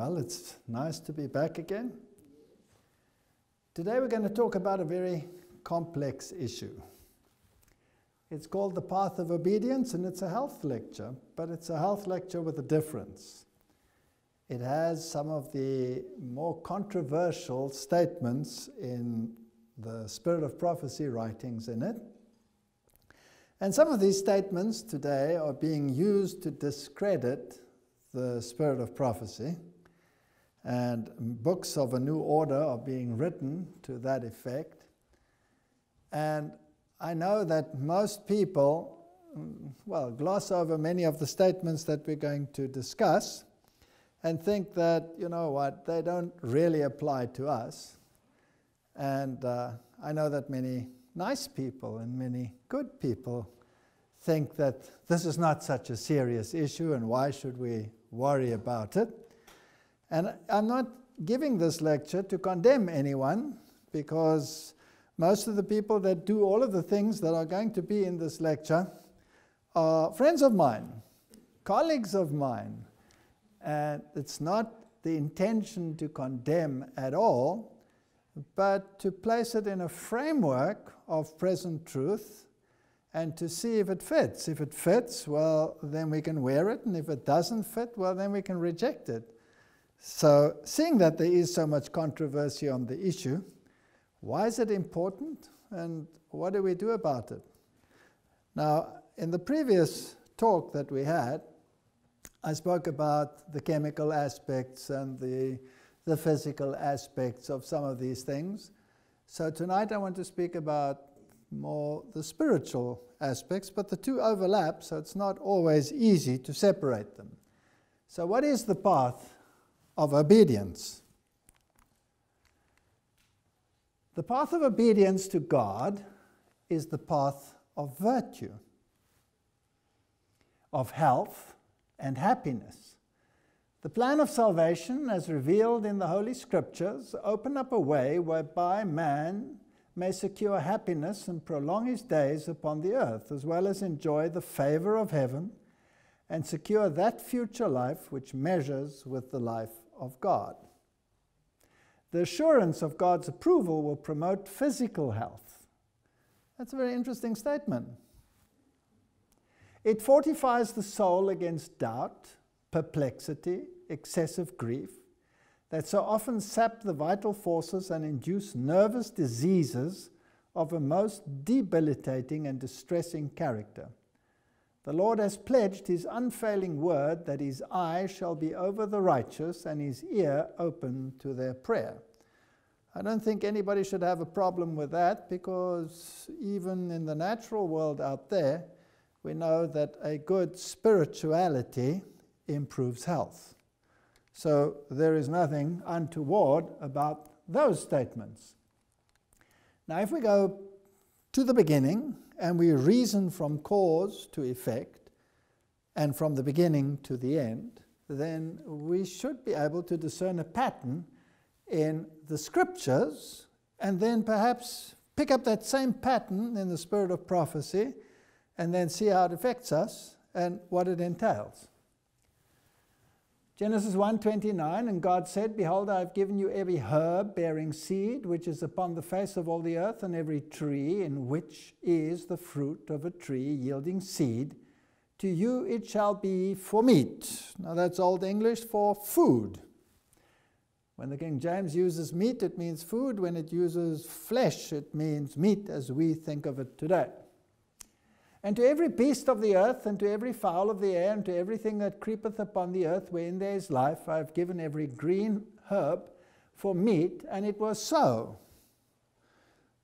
Well, it's nice to be back again. Today we're going to talk about a very complex issue. It's called the path of obedience, and it's a health lecture, but it's a health lecture with a difference. It has some of the more controversial statements in the Spirit of Prophecy writings in it. And some of these statements today are being used to discredit the Spirit of Prophecy. And books of a new order are being written to that effect. And I know that most people, gloss over many of the statements that we're going to discuss and think that, you know what, they don't really apply to us. And I know that many nice people and many good people think that this is not such a serious issue and why should we worry about it. And I'm not giving this lecture to condemn anyone, because most of the people that do all of the things that are going to be in this lecture are friends of mine, colleagues of mine. And it's not the intention to condemn at all, but to place it in a framework of present truth and to see if it fits. If it fits, well, then we can wear it, and if it doesn't fit, well, then we can reject it. So, seeing that there is so much controversy on the issue, why is it important, and what do we do about it? Now, in the previous talk that we had, I spoke about the chemical aspects and the physical aspects of some of these things. So tonight I want to speak about more the spiritual aspects, but the two overlap, so it's not always easy to separate them. So what is the path of obedience? The path of obedience to God is the path of virtue, of health and happiness. The plan of salvation, as revealed in the Holy Scriptures, open up a way whereby man may secure happiness and prolong his days upon the earth, as well as enjoy the favor of heaven and secure that future life which measures with the life of God. The assurance of God's approval will promote physical health. That's a very interesting statement. It fortifies the soul against doubt, perplexity, excessive grief, that so often sap the vital forces and induce nervous diseases of a most debilitating and distressing character. The Lord has pledged his unfailing word that his eye shall be over the righteous and his ear open to their prayer. I don't think anybody should have a problem with that, because even in the natural world out there, we know that a good spirituality improves health. So there is nothing untoward about those statements. Now, if we go to the beginning and we reason from cause to effect and from the beginning to the end, then we should be able to discern a pattern in the Scriptures, and then perhaps pick up that same pattern in the Spirit of Prophecy and then see how it affects us and what it entails. Genesis 1:29, and God said, Behold, I have given you every herb bearing seed, which is upon the face of all the earth, and every tree in which is the fruit of a tree yielding seed. To you it shall be for meat. Now that's Old English for food. When the King James uses meat, it means food. When it uses flesh, it means meat as we think of it today. And to every beast of the earth, and to every fowl of the air, and to everything that creepeth upon the earth, wherein there is life, I have given every green herb for meat, and it was so.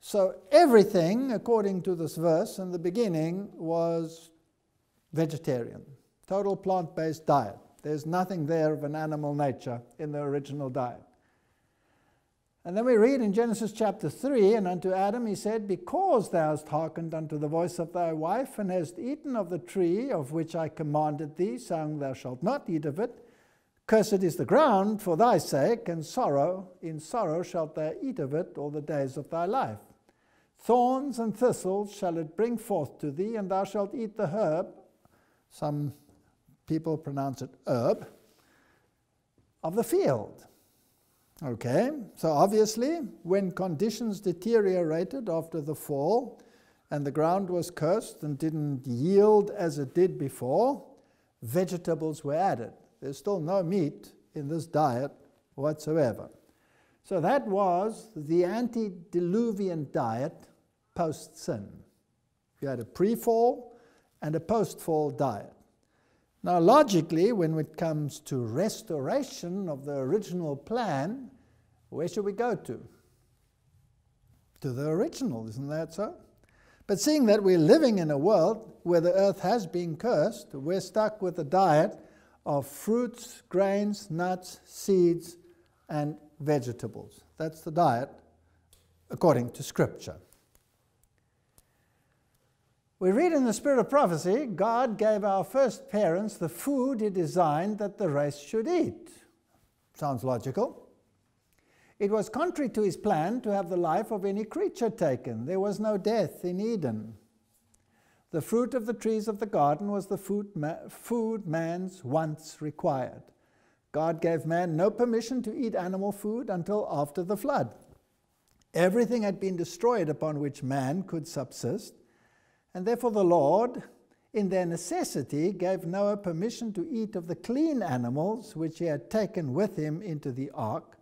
So everything, according to this verse, in the beginning was vegetarian, total plant-based diet. There's nothing there of an animal nature in the original diet. And then we read in Genesis chapter 3, and unto Adam he said, Because thou hast hearkened unto the voice of thy wife, and hast eaten of the tree of which I commanded thee, saying, Thou shalt not eat of it, cursed is the ground for thy sake, and in sorrow shalt thou eat of it all the days of thy life. Thorns and thistles shall it bring forth to thee, and thou shalt eat the herb. Some people pronounce it herb. of the field. Okay, so obviously when conditions deteriorated after the fall and the ground was cursed and didn't yield as it did before, vegetables were added. There's still no meat in this diet whatsoever. So that was the antediluvian diet post-sin. You had a pre-fall and a post-fall diet. Now logically, when it comes to restoration of the original plan, where should we go to? To the original, isn't that so? But seeing that we're living in a world where the earth has been cursed, we're stuck with a diet of fruits, grains, nuts, seeds, and vegetables. That's the diet according to Scripture. We read in the Spirit of Prophecy, God gave our first parents the food He designed that the race should eat. Sounds logical. It was contrary to His plan to have the life of any creature taken. There was no death in Eden. The fruit of the trees of the garden was the food man's wants required. God gave man no permission to eat animal food until after the flood. Everything had been destroyed upon which man could subsist, and therefore the Lord, in their necessity, gave Noah permission to eat of the clean animals which he had taken with him into the ark,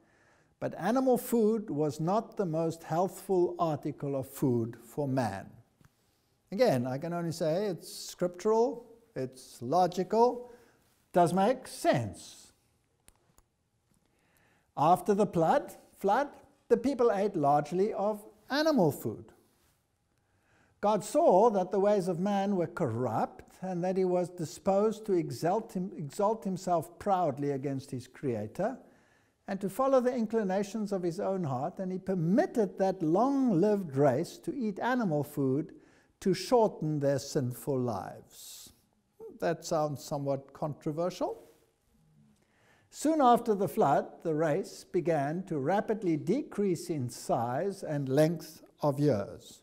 but animal food was not the most healthful article of food for man. Again, I can only say it's scriptural, it's logical, does make sense. After the flood, the people ate largely of animal food. God saw that the ways of man were corrupt and that he was disposed to exalt himself proudly against his Creator and to follow the inclinations of his own heart, and he permitted that long-lived race to eat animal food to shorten their sinful lives. That sounds somewhat controversial. Soon after the flood, the race began to rapidly decrease in size and length of years.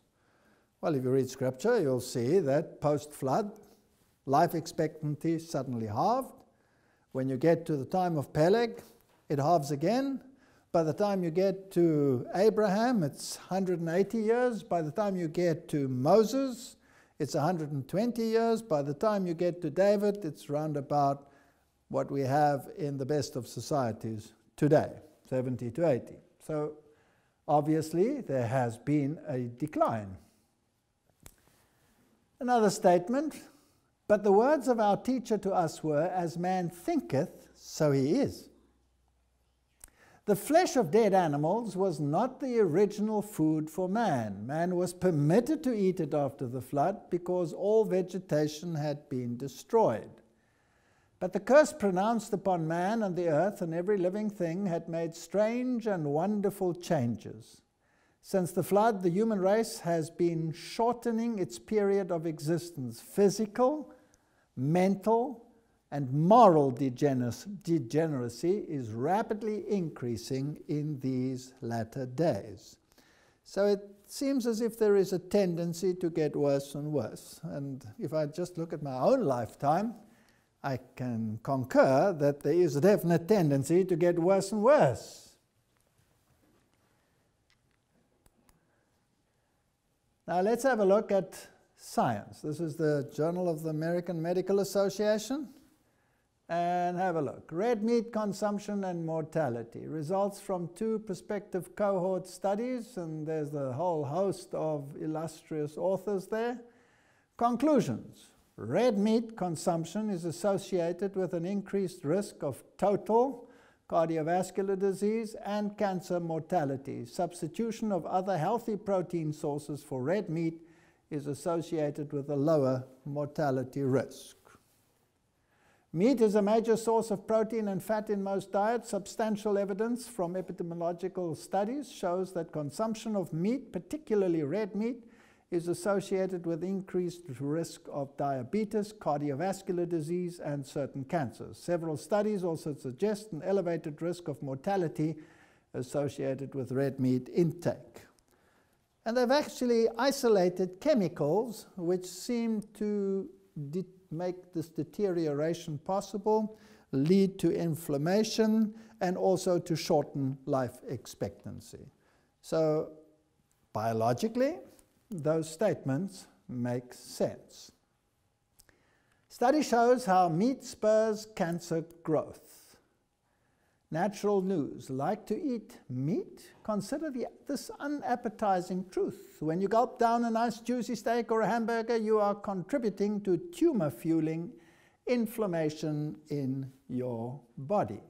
Well, if you read Scripture, you'll see that post-flood, life expectancy suddenly halved. When you get to the time of Peleg, it halves again. By the time you get to Abraham, it's 180 years. By the time you get to Moses, it's 120 years. By the time you get to David, it's round about what we have in the best of societies today, 70 to 80. So obviously there has been a decline. Another statement, but the words of our teacher to us were, as man thinketh, so he is. The flesh of dead animals was not the original food for man. Man was permitted to eat it after the flood because all vegetation had been destroyed. But the curse pronounced upon man and the earth and every living thing had made strange and wonderful changes. Since the flood, the human race has been shortening its period of existence. Physical, mental, and moral degeneracy is rapidly increasing in these latter days. So it seems as if there is a tendency to get worse and worse. And if I just look at my own lifetime, I can concur that there is a definite tendency to get worse and worse. Now let's have a look at science. This is the Journal of the American Medical Association. And have a look. Red meat consumption and mortality. Results from 2 prospective cohort studies, and there's a whole host of illustrious authors there. Conclusions. Red meat consumption is associated with an increased risk of total cardiovascular disease and cancer mortality. Substitution of other healthy protein sources for red meat is associated with a lower mortality risk. Meat is a major source of protein and fat in most diets. Substantial evidence from epidemiological studies shows that consumption of meat, particularly red meat, is associated with increased risk of diabetes, cardiovascular disease, and certain cancers. Several studies also suggest an elevated risk of mortality associated with red meat intake. And they've actually isolated chemicals which seem to make this deterioration possible. lead to inflammation, and also to shorten life expectancy. So, biologically, those statements make sense. Study shows how meat spurs cancer growth. Natural news: like to eat meat? Consider this unappetizing truth. When you gulp down a nice juicy steak or a hamburger, you are contributing to tumor-fueling inflammation in your body.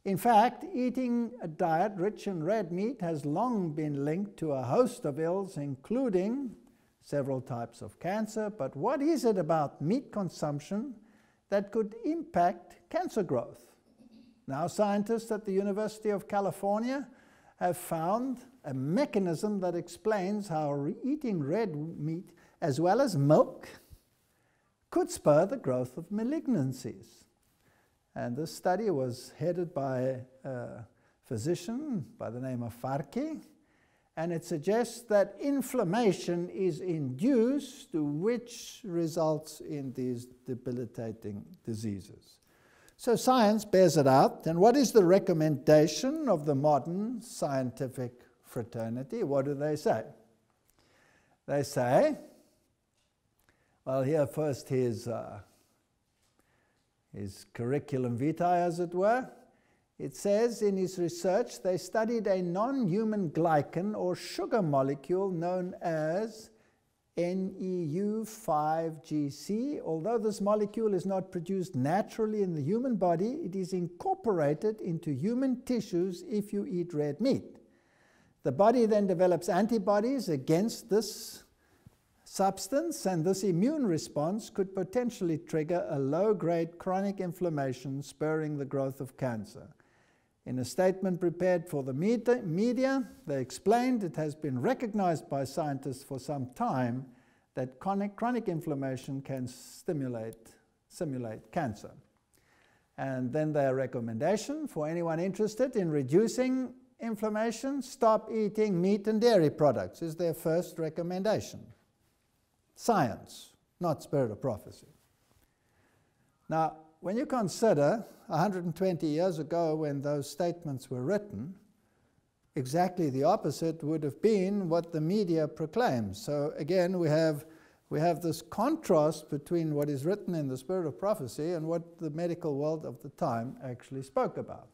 In fact, eating a diet rich in red meat has long been linked to a host of ills, including several types of cancer. But what is it about meat consumption that could impact cancer growth? Now, scientists at the University of California have found a mechanism that explains how eating red meat, as well as milk, could spur the growth of malignancies. And this study was headed by a physician by the name of Fajt, and it suggests that inflammation is induced, which results in these debilitating diseases. So science bears it out. And what is the recommendation of the modern scientific fraternity? What do they say? They say, well, here first his curriculum vitae, as it were. It says in his research they studied a non-human glycan or sugar molecule known as NEU5GC. Although this molecule is not produced naturally in the human body, it is incorporated into human tissues if you eat red meat. The body then develops antibodies against this substance, and this immune response could potentially trigger a low-grade chronic inflammation, spurring the growth of cancer. In a statement prepared for the media, they explained it has been recognized by scientists for some time that chronic inflammation can simulate cancer. And then their recommendation for anyone interested in reducing inflammation: stop eating meat and dairy products, is their first recommendation. Science, not spirit of prophecy. Now, when you consider 120 years ago when those statements were written, exactly the opposite would have been what the media proclaims. So again, we have this contrast between what is written in the spirit of prophecy and what the medical world of the time actually spoke about.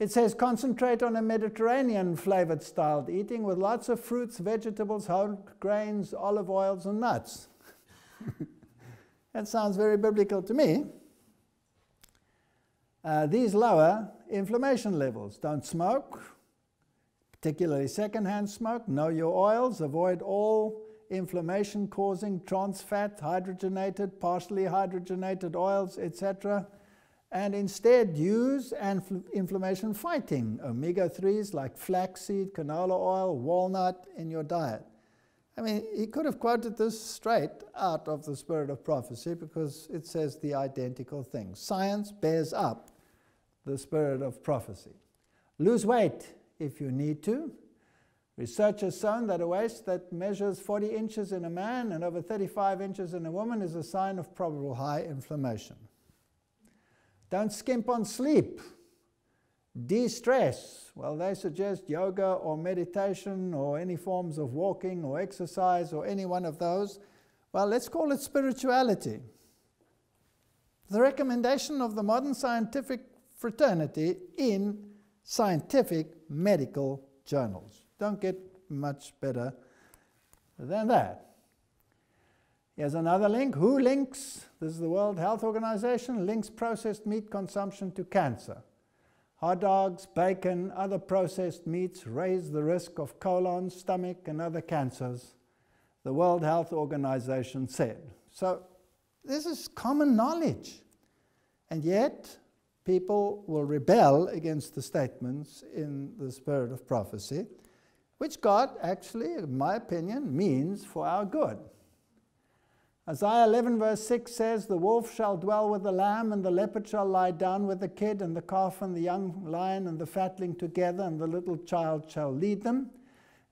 It says, concentrate on a Mediterranean flavored styled eating with lots of fruits, vegetables, whole grains, olive oils, and nuts. That sounds very biblical to me. These lower inflammation levels. Don't smoke, particularly secondhand smoke. Know your oils. Avoid all inflammation-causing trans fat, hydrogenated, partially hydrogenated oils, etc. And instead use inflammation-fighting omega-3s like flaxseed, canola oil, walnut in your diet. I mean, he could have quoted this straight out of the spirit of prophecy because it says the identical thing. Science bears up the spirit of prophecy. Lose weight if you need to. Research has shown that a waist that measures 40 inches in a man and over 35 inches in a woman is a sign of probable high inflammation. Don't skimp on sleep. De-stress. Well, they suggest yoga or meditation or any forms of walking or exercise or any one of those. Well, let's call it spirituality. The recommendation of the modern scientific fraternity in scientific medical journals. Don't get much better than that. Here's another link. Who links? This is the World Health Organization, links processed meat consumption to cancer. Hot dogs, bacon, other processed meats raise the risk of colon, stomach, and other cancers, the World Health Organization said. So this is common knowledge. And yet, people will rebel against the statements in the spirit of prophecy, which God actually, in my opinion, means for our good. Isaiah 11 verse 6 says, the wolf shall dwell with the lamb, and the leopard shall lie down with the kid, and the calf and the young lion and the fatling together, and the little child shall lead them.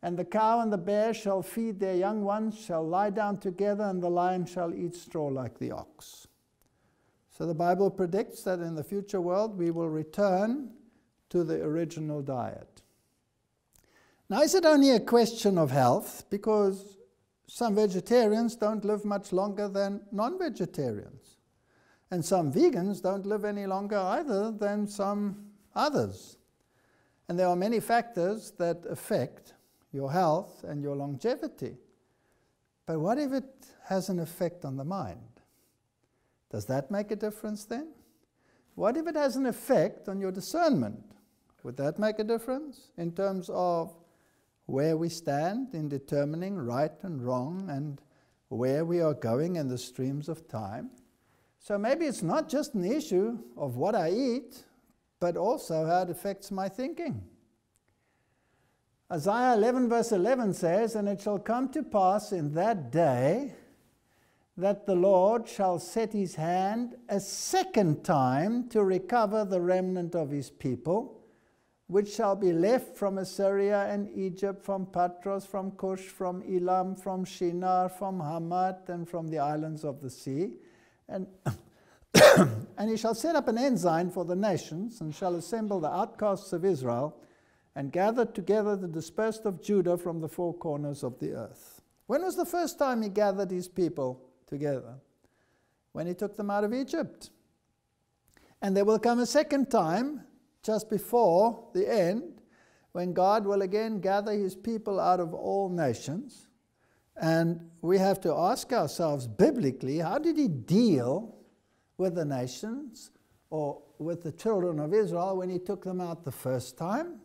And the cow and the bear shall feed their young ones, shall lie down together, and the lion shall eat straw like the ox. So the Bible predicts that in the future world we will return to the original diet. Now, is it only a question of health? Because some vegetarians don't live much longer than non-vegetarians. And some vegans don't live any longer either than some others. And there are many factors that affect your health and your longevity. But what if it has an effect on the mind? Does that make a difference then? What if it has an effect on your discernment? Would that make a difference in terms of where we stand in determining right and wrong and where we are going in the streams of time? So maybe it's not just an issue of what I eat, but also how it affects my thinking. Isaiah 11 verse 11 says, "And it shall come to pass in that day that the Lord shall set his hand a second time to recover the remnant of his people, which shall be left from Assyria and Egypt, from Patros, from Cush, from Elam, from Shinar, from Hamat, and from the islands of the sea. And he shall set up an ensign for the nations, and shall assemble the outcasts of Israel, and gather together the dispersed of Judah from the four corners of the earth." When was the first time he gathered his people together? When he took them out of Egypt. And there will come a second time, just before the end, when God will again gather his people out of all nations. And we have to ask ourselves biblically, how did he deal with the nations or with the children of Israel when he took them out the first time?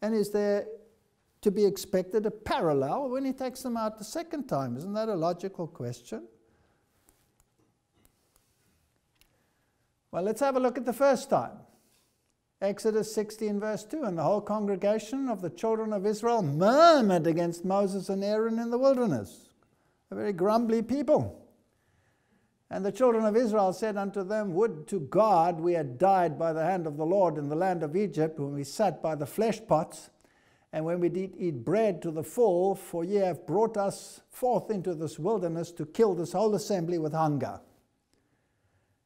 And is there to be expected a parallel when he takes them out the second time? Isn't that a logical question? Well, let's have a look at the first time. Exodus 16 verse 2, "And the whole congregation of the children of Israel murmured against Moses and Aaron in the wilderness." A very grumbly people. "And the children of Israel said unto them, Would to God we had died by the hand of the Lord in the land of Egypt, when we sat by the flesh pots, and when we did eat bread to the full, for ye have brought us forth into this wilderness to kill this whole assembly with hunger.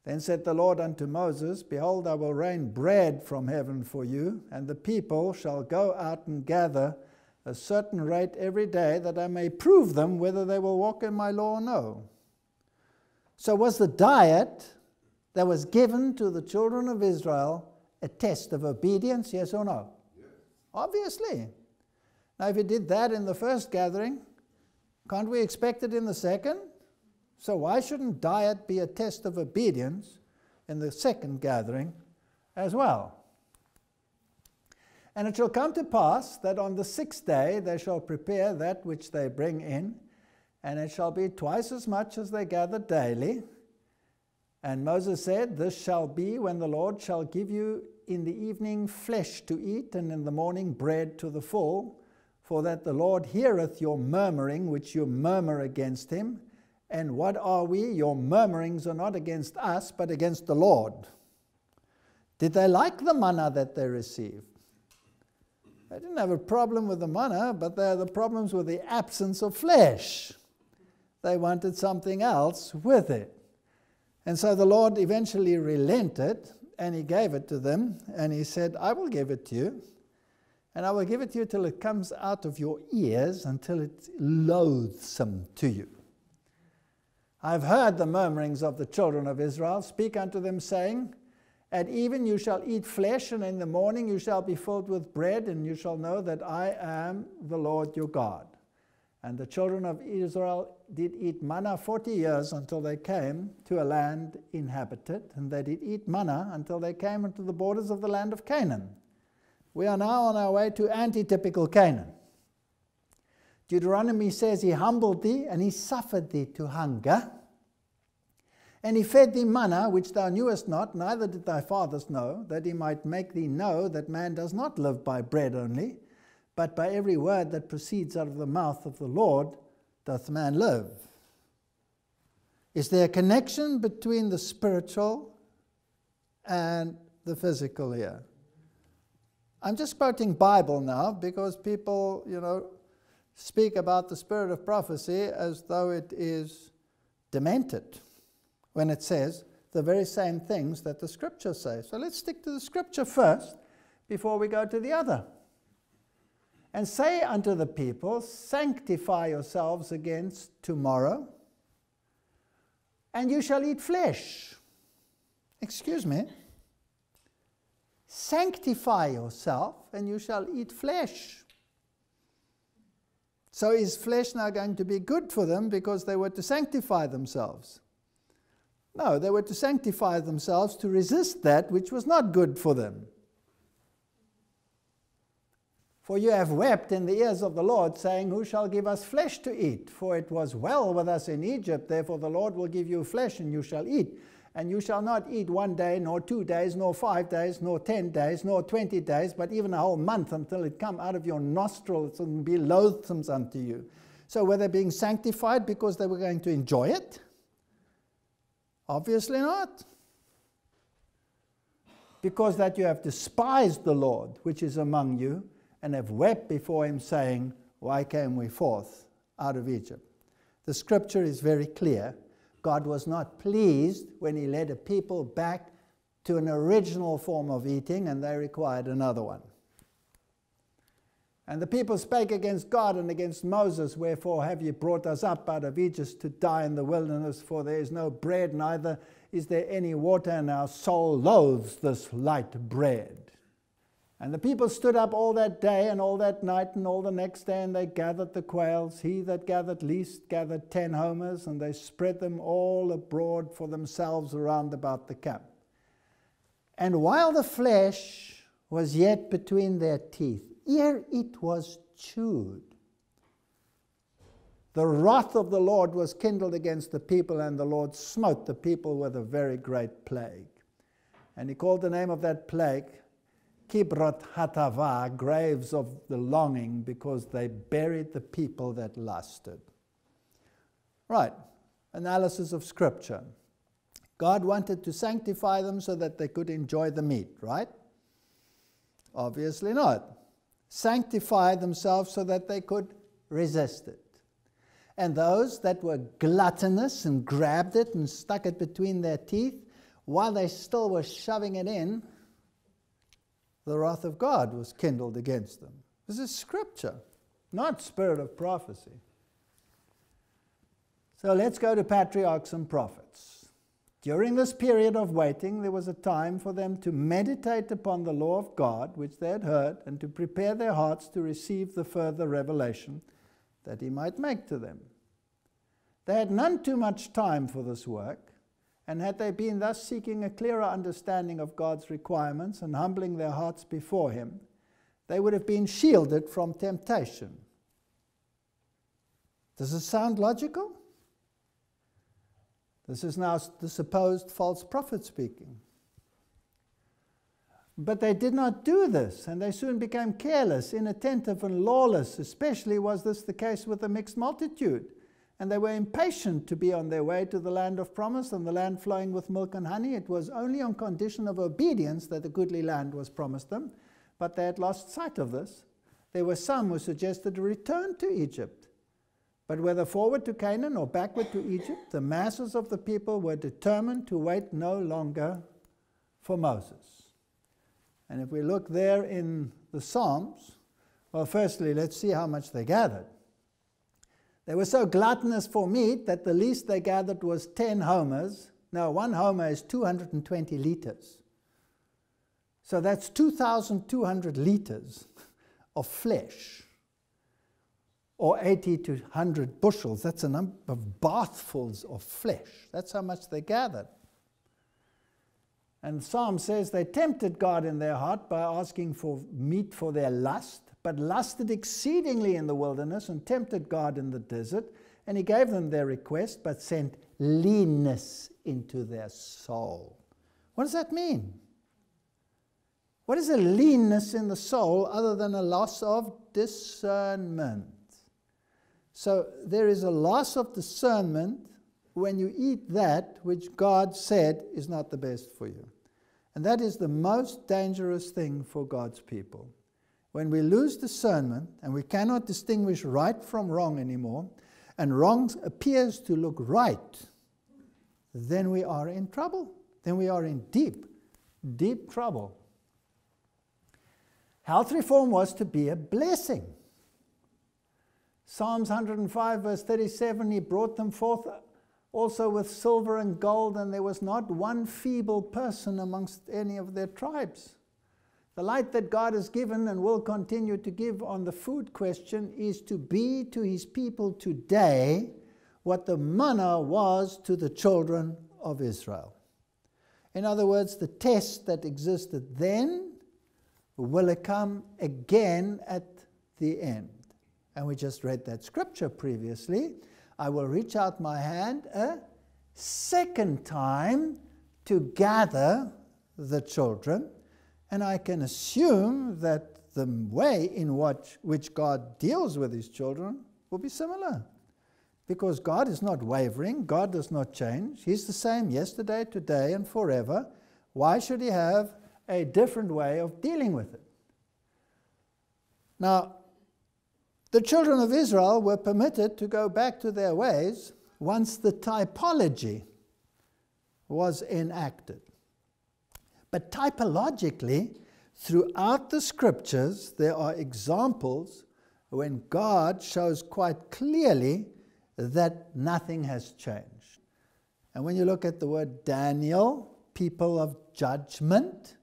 Then said the Lord unto Moses, Behold, I will rain bread from heaven for you, and the people shall go out and gather a certain rate every day, that I may prove them whether they will walk in my law or no." So was the diet that was given to the children of Israel a test of obedience, yes or no? Yes. Obviously. Now if you did that in the first gathering, can't we expect it in the second? So why shouldn't diet be a test of obedience in the second gathering as well? "And it shall come to pass that on the 6th day they shall prepare that which they bring in, and it shall be twice as much as they gather daily. And Moses said, This shall be when the Lord shall give you in the evening flesh to eat, and in the morning bread to the full, for that the Lord heareth your murmuring, which you murmur against him. And what are we? Your murmurings are not against us, but against the Lord." Did they like the manna that they received? They didn't have a problem with the manna, but they had the problems with the absence of flesh. They wanted something else with it. And so the Lord eventually relented, and he gave it to them, and he said, "I will give it to you, and I will give it to you till it comes out of your ears, until it's loathsome to you. I've heard the murmurings of the children of Israel. Speak unto them, saying, At even you shall eat flesh, and in the morning you shall be filled with bread, and you shall know that I am the Lord your God. And the children of Israel did eat manna 40 years until they came to a land inhabited, and they did eat manna until they came into the borders of the land of Canaan." We are now on our way to anti-typical Canaan. Deuteronomy says, "He humbled thee, and he suffered thee to hunger. And he fed thee manna, which thou knewest not, neither did thy fathers know, that he might make thee know that man does not live by bread only, but by every word that proceeds out of the mouth of the Lord doth man live." Is there a connection between the spiritual and the physical here? I'm just quoting Bible now, because people, speak about the spirit of prophecy as though it is demented, when it says the very same things that the Scripture says. So let's stick to the Scripture first before we go to the other. And say unto the people, sanctify yourselves against tomorrow, and you shall eat flesh. Excuse me. Sanctify yourself, and you shall eat flesh. So is flesh now going to be good for them because they were to sanctify themselves? No, they were to sanctify themselves to resist that which was not good for them. For you have wept in the ears of the Lord, saying, who shall give us flesh to eat? For it was well with us in Egypt, therefore the Lord will give you flesh, and you shall eat. And you shall not eat 1 day, nor 2 days, nor 5 days, nor 10 days, nor 20 days, but even a whole month, until it come out of your nostrils and be loathsome unto you. So were they being sanctified because they were going to enjoy it? Obviously not. Because that you have despised the Lord, which is among you, and have wept before him, saying, why came we forth out of Egypt? The Scripture is very clear. God was not pleased when he led a people back to an original form of eating, and they required another one. And the people spake against God and against Moses, wherefore have ye brought us up out of Egypt to die in the wilderness? For there is no bread, neither is there any water, and our soul loathes this light bread. And the people stood up all that day and all that night and all the next day, and they gathered the quails. He that gathered least gathered 10 homers, and they spread them all abroad for themselves around about the camp. And while the flesh was yet between their teeth, ere it was chewed, the wrath of the Lord was kindled against the people, and the Lord smote the people with a very great plague. And he called the name of that plague Kibroth Hatava, graves of the longing, because they buried the people that lusted. Right, analysis of Scripture. God wanted to sanctify them so that they could enjoy the meat, right? Obviously not. Sanctify themselves so that they could resist it. And those that were gluttonous and grabbed it and stuck it between their teeth, while they still were shoving it in, the wrath of God was kindled against them. This is Scripture, not spirit of prophecy. So let's go to patriarchs and prophets. During this period of waiting, there was a time for them to meditate upon the law of God, which they had heard, and to prepare their hearts to receive the further revelation that he might make to them. They had none too much time for this work, and had they been thus seeking a clearer understanding of God's requirements and humbling their hearts before him, they would have been shielded from temptation. Does it sound logical? This is now the supposed false prophet speaking. But they did not do this, and they soon became careless, inattentive, and lawless. Especially was this the case with the mixed multitude. And they were impatient to be on their way to the land of promise and the land flowing with milk and honey. It was only on condition of obedience that the goodly land was promised them, but they had lost sight of this. There were some who suggested a return to Egypt. But whether forward to Canaan or backward to Egypt, the masses of the people were determined to wait no longer for Moses. And if we look there in the Psalms, well, firstly, let's see how much they gathered. They were so gluttonous for meat that the least they gathered was 10 homers. Now, 1 homer is 220 liters. So that's 2,200 liters of flesh, or 80 to 100 bushels. That's a number of bathfuls of flesh. That's how much they gathered. And the Psalm says they tempted God in their heart by asking for meat for their lust, but lusted exceedingly in the wilderness and tempted God in the desert. And he gave them their request, but sent leanness into their soul. What does that mean? What is a leanness in the soul other than a loss of discernment? So there is a loss of discernment when you eat that which God said is not the best for you. And that is the most dangerous thing for God's people. When we lose discernment and we cannot distinguish right from wrong anymore, and wrong appears to look right, then we are in trouble. then we are in deep, deep trouble. Health reform was to be a blessing. Psalms 105 verse 37, he brought them forth also with silver and gold, and there was not one feeble person amongst any of their tribes. The light that God has given and will continue to give on the food question is to be to his people today what the manna was to the children of Israel. In other words, the test that existed then will come again at the end. And we just read that scripture previously. I will reach out my hand a second time to gather the children. And I can assume that the way in which God deals with his children will be similar. Because God is not wavering. God does not change. He's the same yesterday, today, and forever. Why should he have a different way of dealing with it? Now, the children of Israel were permitted to go back to their ways once the typology was enacted. But typologically, throughout the scriptures, there are examples when God shows quite clearly that nothing has changed. And when you look at the word Daniel, people of judgment,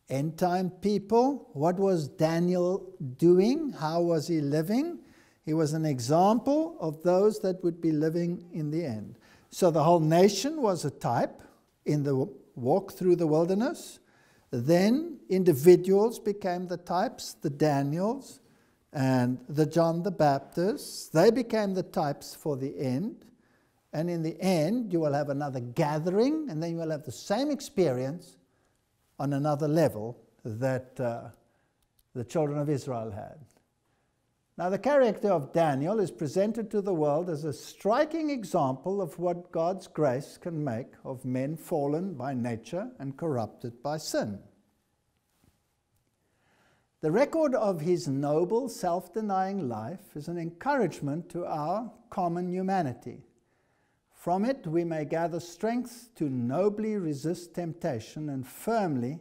end-time people, what was Daniel doing? How was he living? He was an example of those that would be living in the end. So the whole nation was a type in the walk through the wilderness. Then individuals became the types, the Daniels and the John the Baptist. They became the types for the end. And in the end, you will have another gathering, and then you will have the same experience on another level that the children of Israel had. Now, the character of Daniel is presented to the world as a striking example of what God's grace can make of men fallen by nature and corrupted by sin. The record of his noble, self-denying life is an encouragement to our common humanity. From it, we may gather strength to nobly resist temptation and firmly,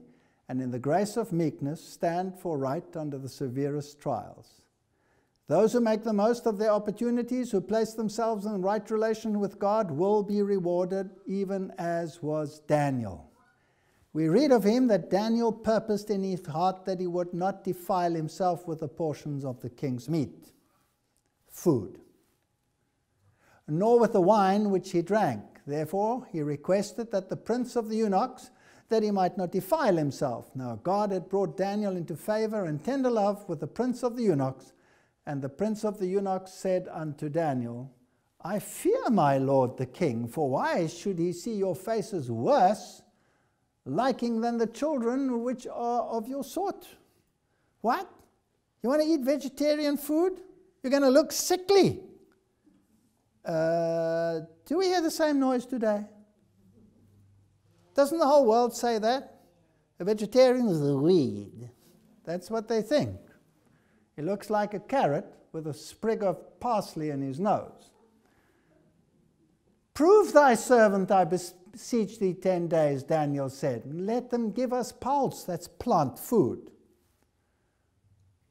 and in the grace of meekness, stand for right under the severest trials. Those who make the most of their opportunities, who place themselves in right relation with God, will be rewarded, even as was Daniel. We read of him that Daniel purposed in his heart that he would not defile himself with the portions of the king's meat, food, nor with the wine which he drank. Therefore he requested that the prince of the eunuchs, that he might not defile himself. Now God had brought Daniel into favor and tender love with the prince of the eunuchs, and the prince of the eunuchs said unto Daniel, I fear my lord the king, for why should he see your faces worse, liking than the children which are of your sort? What? You want to eat vegetarian food? You're going to look sickly. Do we hear the same noise today? Doesn't the whole world say that? A vegetarian is a weed. That's what they think. He looks like a carrot with a sprig of parsley in his nose. Prove thy servant, I beseech thee, 10 days, Daniel said. Let them give us pulse, that's plant food,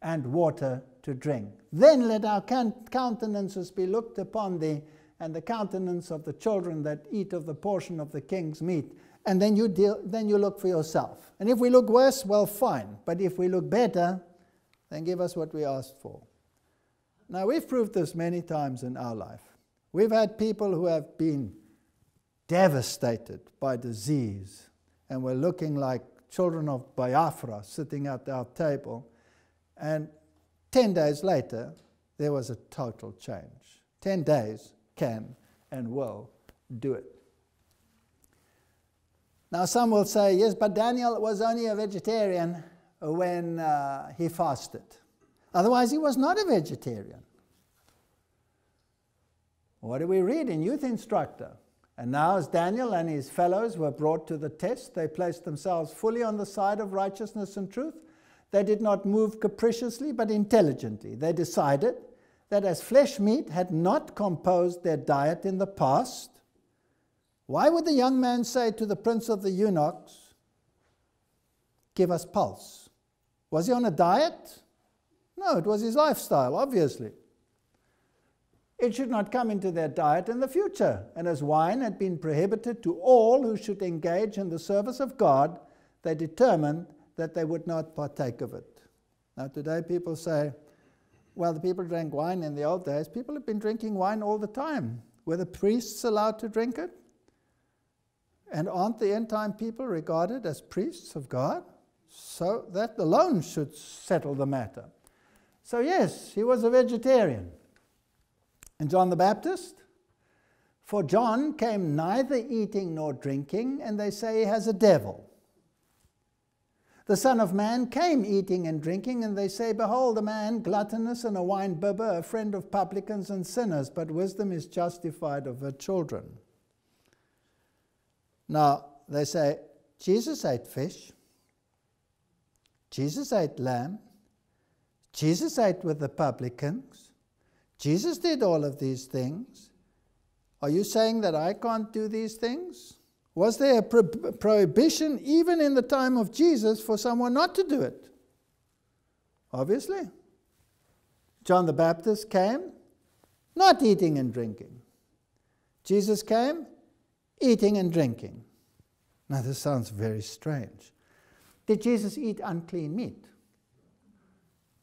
and water to drink. Then let our countenances be looked upon thee, and the countenance of the children that eat of the portion of the king's meat. And then you look for yourself. And if we look worse, well, fine. But if we look better, then give us what we asked for. Now, we've proved this many times in our life. We've had people who have been devastated by disease, and were looking like children of Biafra sitting at our table. And 10 days later, there was a total change. 10 days can and will do it. Now some will say, yes, but Daniel was only a vegetarian when he fasted. Otherwise, he was not a vegetarian. What do we read in Youth Instructor? And now as Daniel and his fellows were brought to the test, they placed themselves fully on the side of righteousness and truth. They did not move capriciously, but intelligently. They decided that as flesh meat had not composed their diet in the past, Why would the young man say to the prince of the eunuchs, give us pulse? Was he on a diet? No, it was his lifestyle, obviously. It should not come into their diet in the future. And as wine had been prohibited to all who should engage in the service of God, they determined that they would not partake of it. Now today people say, well, the people drank wine in the old days. People have been drinking wine all the time. Were the priests allowed to drink it? And aren't the end time people regarded as priests of God? So that alone should settle the matter. So yes, he was a vegetarian. And John the Baptist? For John came neither eating nor drinking, and they say he has a devil. The Son of Man came eating and drinking, and they say, behold, a man gluttonous and a wine-bibber, a friend of publicans and sinners, but wisdom is justified of her children. Now, they say, Jesus ate fish, Jesus ate lamb, Jesus ate with the publicans, Jesus did all of these things. Are you saying that I can't do these things? Was there a prohibition even in the time of Jesus for someone not to do it? Obviously. John the Baptist came not eating and drinking. Jesus came eating and drinking. Now this sounds very strange. Did Jesus eat unclean meat?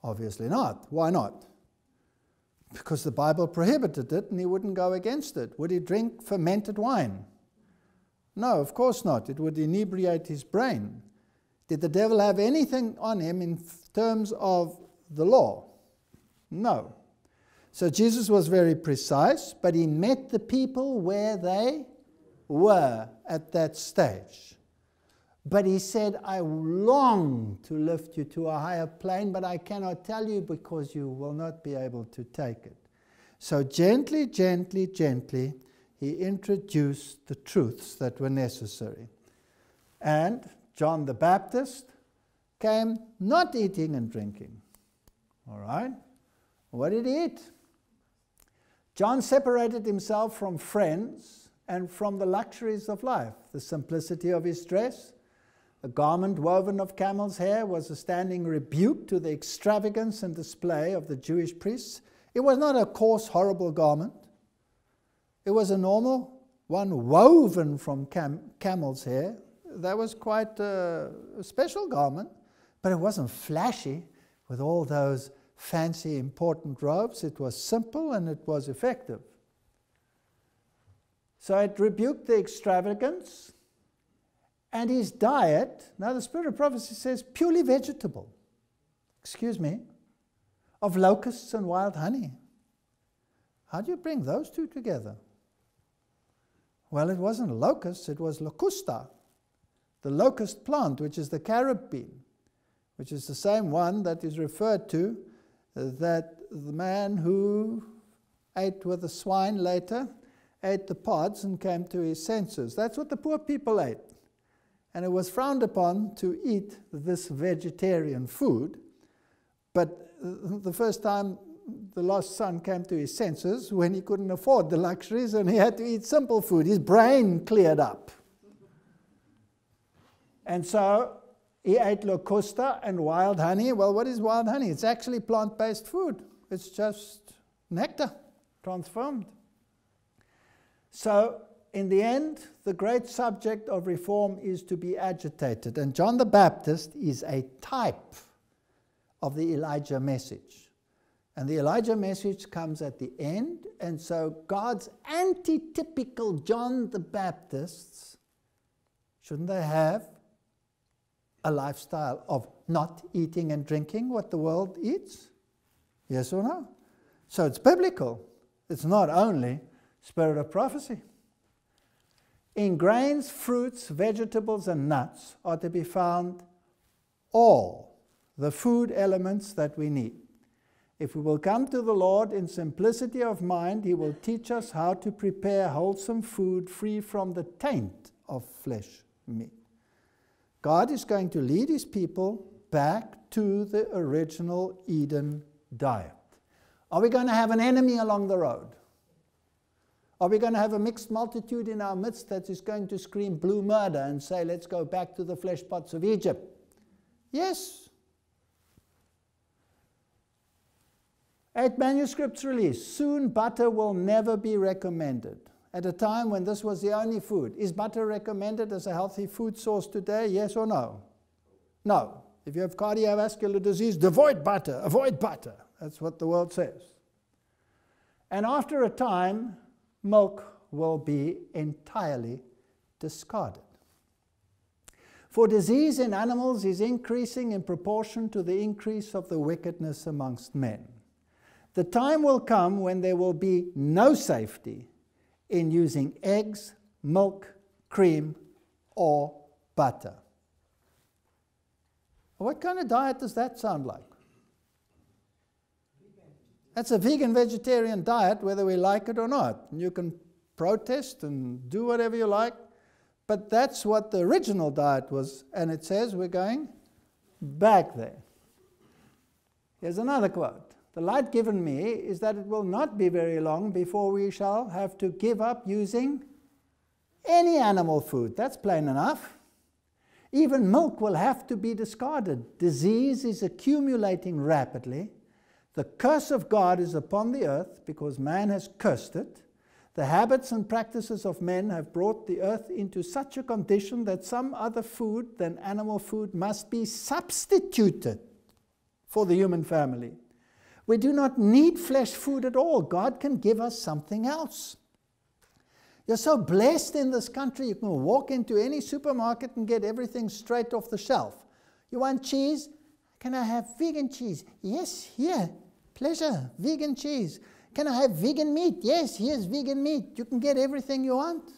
Obviously not. Why not? Because the Bible prohibited it and he wouldn't go against it. Would he drink fermented wine? No, of course not. It would inebriate his brain. Did the devil have anything on him in terms of the law? No. So Jesus was very precise, but he met the people where they were at that stage. But he said, I long to lift you to a higher plane, but I cannot tell you because you will not be able to take it. So gently, gently, gently, he introduced the truths that were necessary. And John the Baptist came not eating and drinking. All right? What did he eat? John separated himself from friends and from the luxuries of life, the simplicity of his dress. A garment woven of camel's hair was a standing rebuke to the extravagance and display of the Jewish priests. It was not a coarse, horrible garment. It was a normal one woven from camel's hair. That was quite a special garment, but it wasn't flashy with all those fancy, important robes. It was simple and it was effective. So it rebuked the extravagance. And his diet, now the Spirit of Prophecy says purely vegetable, of locusts and wild honey. How do you bring those two together? Well, it wasn't locusts, it was locusta, the locust plant, which is the carob bean, which is the same one that is referred to, that the man who ate with the swine later ate the pods and came to his senses. That's what the poor people ate. And it was frowned upon to eat this vegetarian food. But the first time the lost son came to his senses, when he couldn't afford the luxuries and he had to eat simple food, his brain cleared up. And so he ate locusta and wild honey. Well, what is wild honey? It's actually plant-based food. It's just nectar transformed. So in the end, the great subject of reform is to be agitated. And John the Baptist is a type of the Elijah message. And the Elijah message comes at the end. And so God's antitypical John the Baptists, shouldn't they have a lifestyle of not eating and drinking what the world eats? Yes or no? So it's biblical. It's not only Spirit of Prophecy. In grains, fruits, vegetables, and nuts are to be found all the food elements that we need. If we will come to the Lord in simplicity of mind, He will teach us how to prepare wholesome food free from the taint of flesh meat. God is going to lead His people back to the original Eden diet. Are we going to have an enemy along the road? Are we going to have a mixed multitude in our midst that is going to scream blue murder and say, let's go back to the flesh pots of Egypt? Yes. 8 manuscripts released. Soon butter will never be recommended. At a time when this was the only food. Is butter recommended as a healthy food source today? Yes or no? No. If you have cardiovascular disease, avoid butter, avoid butter. That's what the world says. And after a time, milk will be entirely discarded. For disease in animals is increasing in proportion to the increase of the wickedness amongst men. The time will come when there will be no safety in using eggs, milk, cream, or butter. What kind of diet does that sound like? That's a vegan-vegetarian diet, whether we like it or not. And you can protest and do whatever you like, but that's what the original diet was, and it says we're going back there. Here's another quote. The light given me is that it will not be very long before we shall have to give up using any animal food. That's plain enough. Even milk will have to be discarded. Disease is accumulating rapidly. The curse of God is upon the earth because man has cursed it. The habits and practices of men have brought the earth into such a condition that some other food than animal food must be substituted for the human family. We do not need flesh food at all. God can give us something else. You're so blessed in this country, you can walk into any supermarket and get everything straight off the shelf. You want cheese? Can I have vegan cheese? Yes, here. Pleasure. Vegan cheese. Can I have vegan meat? Yes, here's vegan meat. You can get everything you want.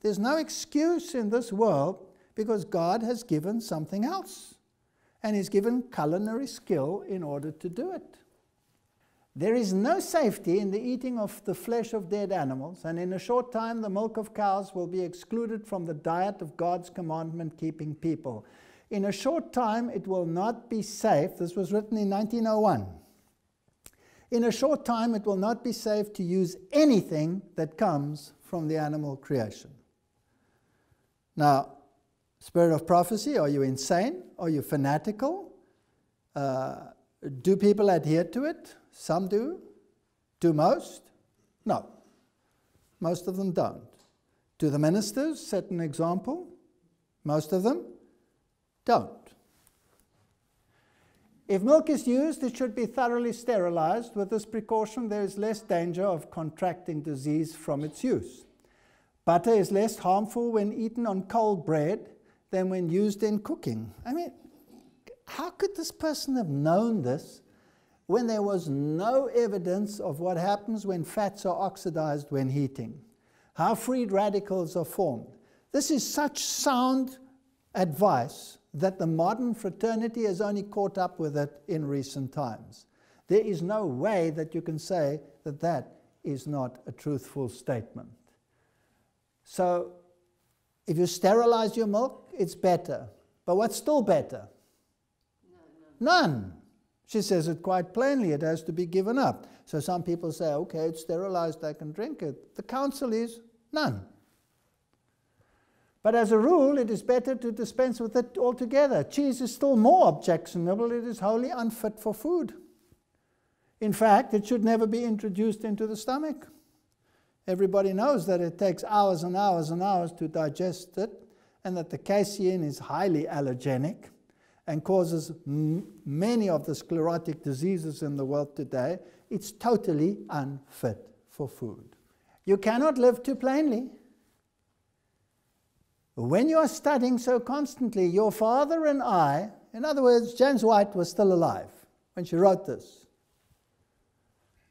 There's no excuse in this world because God has given something else. And He's given culinary skill in order to do it. There is no safety in the eating of the flesh of dead animals, and in a short time the milk of cows will be excluded from the diet of God's commandment-keeping people. In a short time it will not be safe. This was written in 1901. In a short time it will not be safe to use anything that comes from the animal creation. Now, spirit of prophecy, are you insane? Are you fanatical? Do people adhere to it? Some do. Do most? No. Most of them don't. Do the ministers set an example? Most of them don't. If milk is used, it should be thoroughly sterilized. With this precaution, there is less danger of contracting disease from its use. Butter is less harmful when eaten on cold bread than when used in cooking. I mean, how could this person have known this when there was no evidence of what happens when fats are oxidized when heating? How free radicals are formed. This is such sound advice that the modern fraternity has only caught up with it in recent times. There is no way that you can say that that is not a truthful statement. So, if you sterilize your milk, it's better. But what's still better? None. She says it quite plainly, it has to be given up. So some people say, okay, it's sterilized, I can drink it. The counsel is none. But as a rule, it is better to dispense with it altogether. Cheese is still more objectionable. It is wholly unfit for food. In fact, it should never be introduced into the stomach. Everybody knows that it takes hours and hours and hours to digest it, and that the casein is highly allergenic and causes many of the sclerotic diseases in the world today. It's totally unfit for food. You cannot live too plainly. When you are studying so constantly, your father and I, in other words, James White was still alive when she wrote this,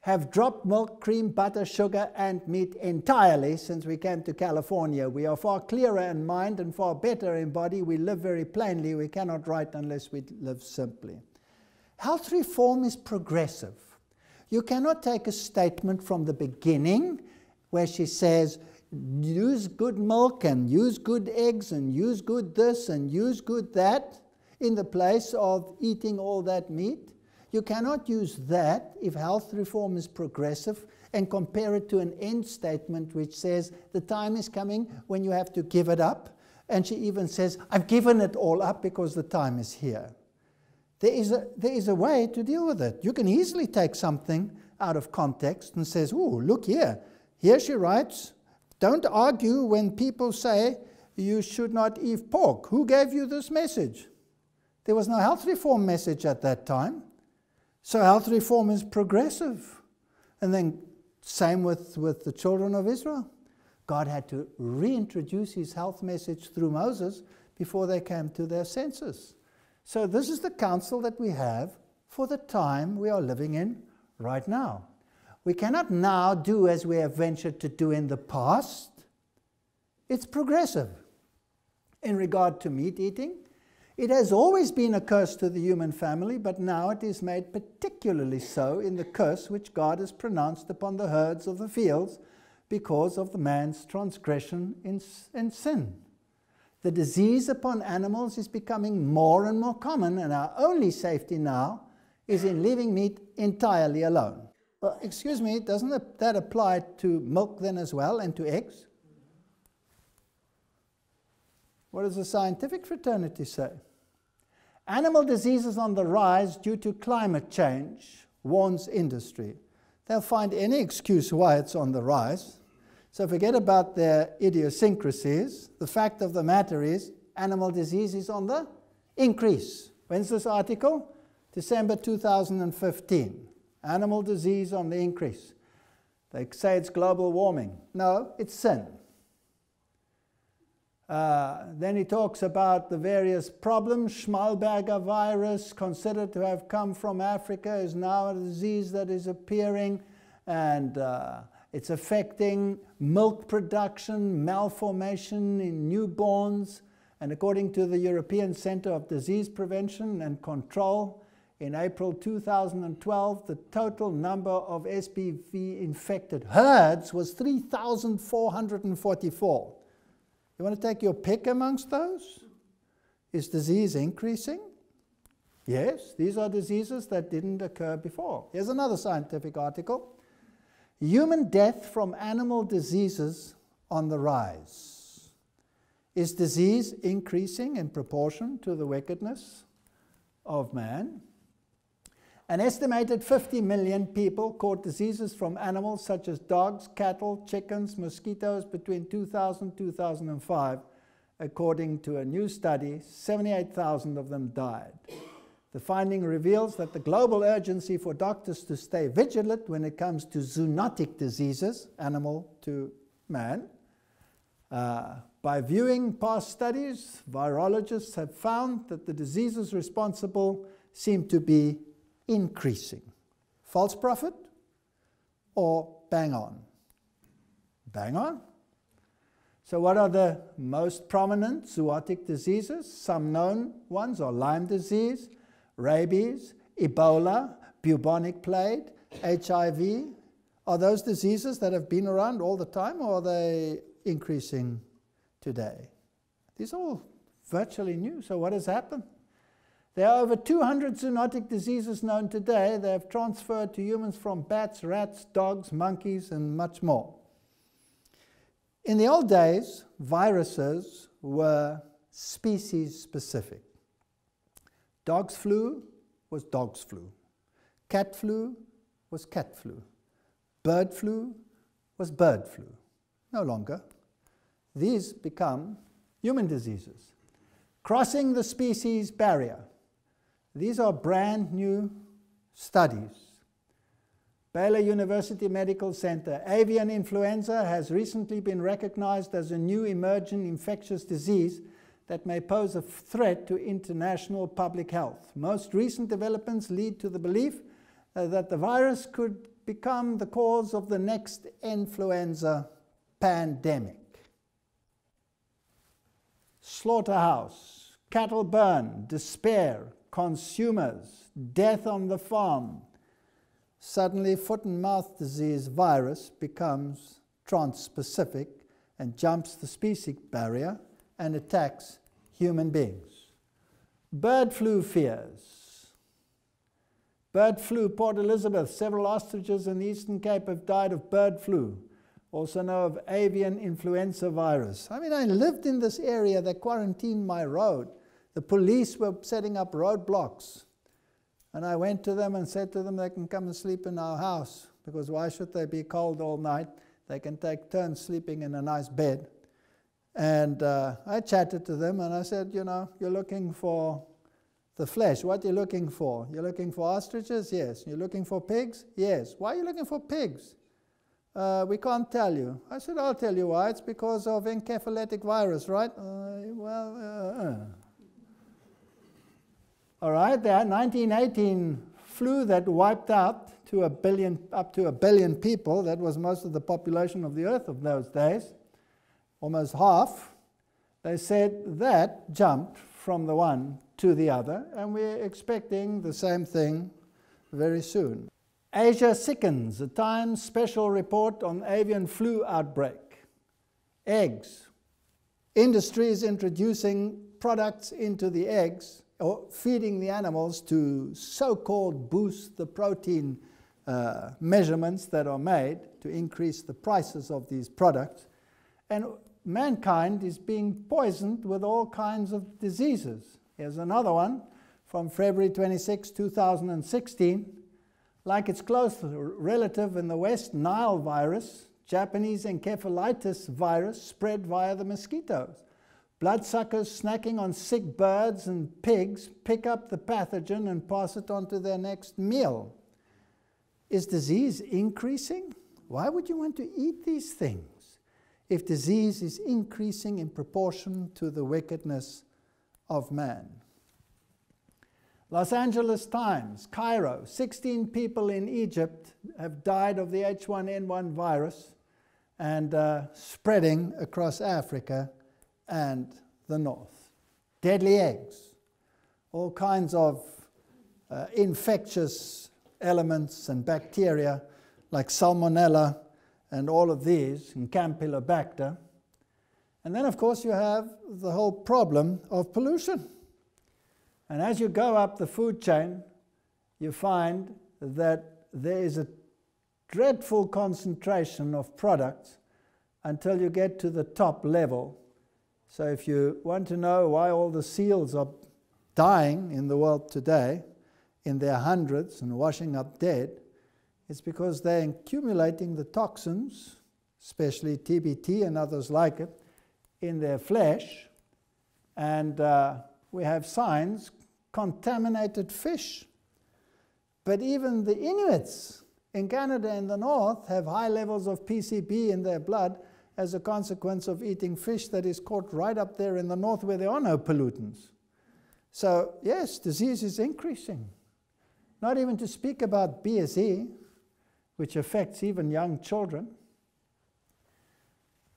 have dropped milk, cream, butter, sugar, and meat entirely since we came to California. We are far clearer in mind and far better in body. We live very plainly. We cannot write unless we live simply. Health reform is progressive. You cannot take a statement from the beginning where she says, use good milk and use good eggs and use good this and use good that in the place of eating all that meat. You cannot use that if health reform is progressive and compare it to an end statement which says the time is coming when you have to give it up. And she even says, I've given it all up because the time is here. There is a way to deal with it. You can easily take something out of context and says, oh, look here. Here she writes, don't argue when people say you should not eat pork. Who gave you this message? There was no health reform message at that time. So health reform is progressive. And then same with the children of Israel. God had to reintroduce his health message through Moses before they came to their senses. So this is the counsel that we have for the time we are living in right now. We cannot now do as we have ventured to do in the past. It's progressive. In regard to meat eating, it has always been a curse to the human family, but now it is made particularly so in the curse which God has pronounced upon the herds of the fields because of the man's transgression in sin. The disease upon animals is becoming more and more common, and our only safety now is in leaving meat entirely alone. Well, excuse me, doesn't that apply to milk then as well, and to eggs? What does the scientific fraternity say? Animal diseases on the rise due to climate change, warns industry. They'll find any excuse why it's on the rise. So forget about their idiosyncrasies. The fact of the matter is animal disease is on the increase. When's this article? December 2015. Animal disease on the increase. They say it's global warming. No, it's sin. Then he talks about the various problems. Schmalberger virus, considered to have come from Africa, is now a disease that is appearing, and it's affecting milk production, malformation in newborns, and according to the European Centre of Disease Prevention and Control, in April 2012, the total number of SPV-infected herds was 3,444. You want to take your pick amongst those? Is disease increasing? Yes, these are diseases that didn't occur before. Here's another scientific article. Human death from animal diseases on the rise. Is disease increasing in proportion to the wickedness of man? An estimated 50 million people caught diseases from animals such as dogs, cattle, chickens, mosquitoes between 2000 and 2005. According to a new study, 78,000 of them died. The finding reveals that the global urgency for doctors to stay vigilant when it comes to zoonotic diseases, animal to man. By viewing past studies, virologists have found that the diseases responsible seem to be increasing. False prophet or bang on? Bang on. So what are the most prominent zoonotic diseases? Some known ones are Lyme disease, rabies, Ebola, bubonic plague, HIV. Are those diseases that have been around all the time, or are they increasing today? These are all virtually new. So what has happened? There are over 200 zoonotic diseases known today. They have transferred to humans from bats, rats, dogs, monkeys, and much more. In the old days, viruses were species-specific. Dog's flu was dog's flu. Cat flu was cat flu. Bird flu was bird flu. No longer. These become human diseases. Crossing the species barrier. These are brand new studies. Baylor University Medical Center. Avian influenza has recently been recognized as a new emerging infectious disease that may pose a threat to international public health. Most recent developments lead to the belief that the virus could become the cause of the next influenza pandemic. Slaughterhouse, cattle burn, despair, consumers, death on the farm. Suddenly, foot and mouth disease virus becomes trans-specific and jumps the species barrier and attacks human beings. Bird flu fears. Bird flu, Port Elizabeth. Several ostriches in the Eastern Cape have died of bird flu, also known of avian influenza virus. I mean, I lived in this area. They quarantined my road. The police were setting up roadblocks. And I went to them and said to them they can come and sleep in our house, because why should they be cold all night? They can take turns sleeping in a nice bed. And I chatted to them and I said, you know, you're looking for the flesh. What are you looking for? You're looking for ostriches? Yes. You're looking for pigs? Yes. Why are you looking for pigs? We can't tell you. I said, I'll tell you why. It's because of encephalitic virus, right? All right, there, 1918 flu that wiped out up to a billion people. That was most of the population of the earth of those days, almost half. They said that jumped from the one to the other, and we're expecting the same thing very soon. Asia sickens, a Times special report on avian flu outbreak. Eggs. Industry is introducing products into the eggs, or feeding the animals to so-called boost the protein measurements that are made to increase the prices of these products. And mankind is being poisoned with all kinds of diseases. Here's another one from February 26, 2016. Like its close relative in the West, Nile virus, Japanese encephalitis virus spread via the mosquitoes. Bloodsuckers snacking on sick birds and pigs pick up the pathogen and pass it on to their next meal. Is disease increasing? Why would you want to eat these things if disease is increasing in proportion to the wickedness of man? Los Angeles Times, Cairo, 16 people in Egypt have died of the H1N1 virus and spreading across Africa and the north. Deadly eggs, all kinds of infectious elements and bacteria like salmonella and all of these, and Campylobacter. And then, of course, you have the whole problem of pollution. And as you go up the food chain, you find that there is a dreadful concentration of products until you get to the top level. So if you want to know why all the seals are dying in the world today, in their hundreds and washing up dead, it's because they're accumulating the toxins, especially TBT and others like it, in their flesh. And we have signs, contaminated fish. But even the Inuits in Canada in the north have high levels of PCB in their blood as a consequence of eating fish that is caught right up there in the north where there are no pollutants. So yes, disease is increasing. Not even to speak about BSE, which affects even young children.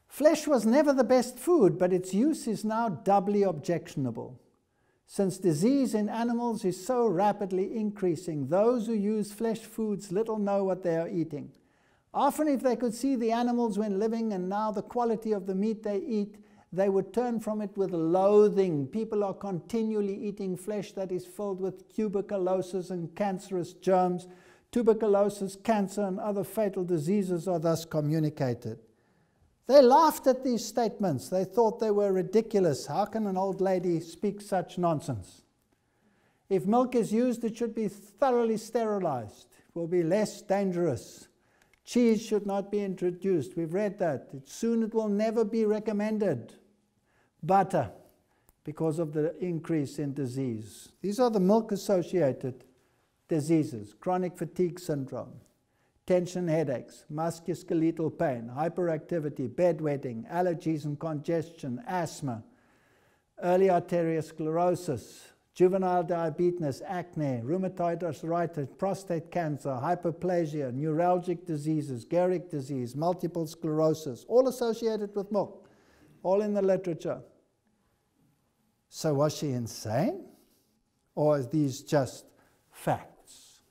Flesh was never the best food, but its use is now doubly objectionable. Since disease in animals is so rapidly increasing, those who use flesh foods little know what they are eating. Often if they could see the animals when living and now the quality of the meat they eat, they would turn from it with loathing. People are continually eating flesh that is filled with tuberculosis and cancerous germs. Tuberculosis, cancer, and other fatal diseases are thus communicated. They laughed at these statements. They thought they were ridiculous. How can an old lady speak such nonsense? If milk is used, it should be thoroughly sterilized. It will be less dangerous. Cheese should not be introduced. We've read that. Soon it will never be recommended. Butter, because of the increase in disease. These are the milk-associated diseases: chronic fatigue syndrome, tension headaches, musculoskeletal pain, hyperactivity, bedwetting, allergies and congestion, asthma, early arteriosclerosis, juvenile diabetes, acne, rheumatoid arthritis, prostate cancer, hyperplasia, neuralgic diseases, Gehrig disease, multiple sclerosis, all associated with milk, all in the literature. So was she insane? Or are these just facts?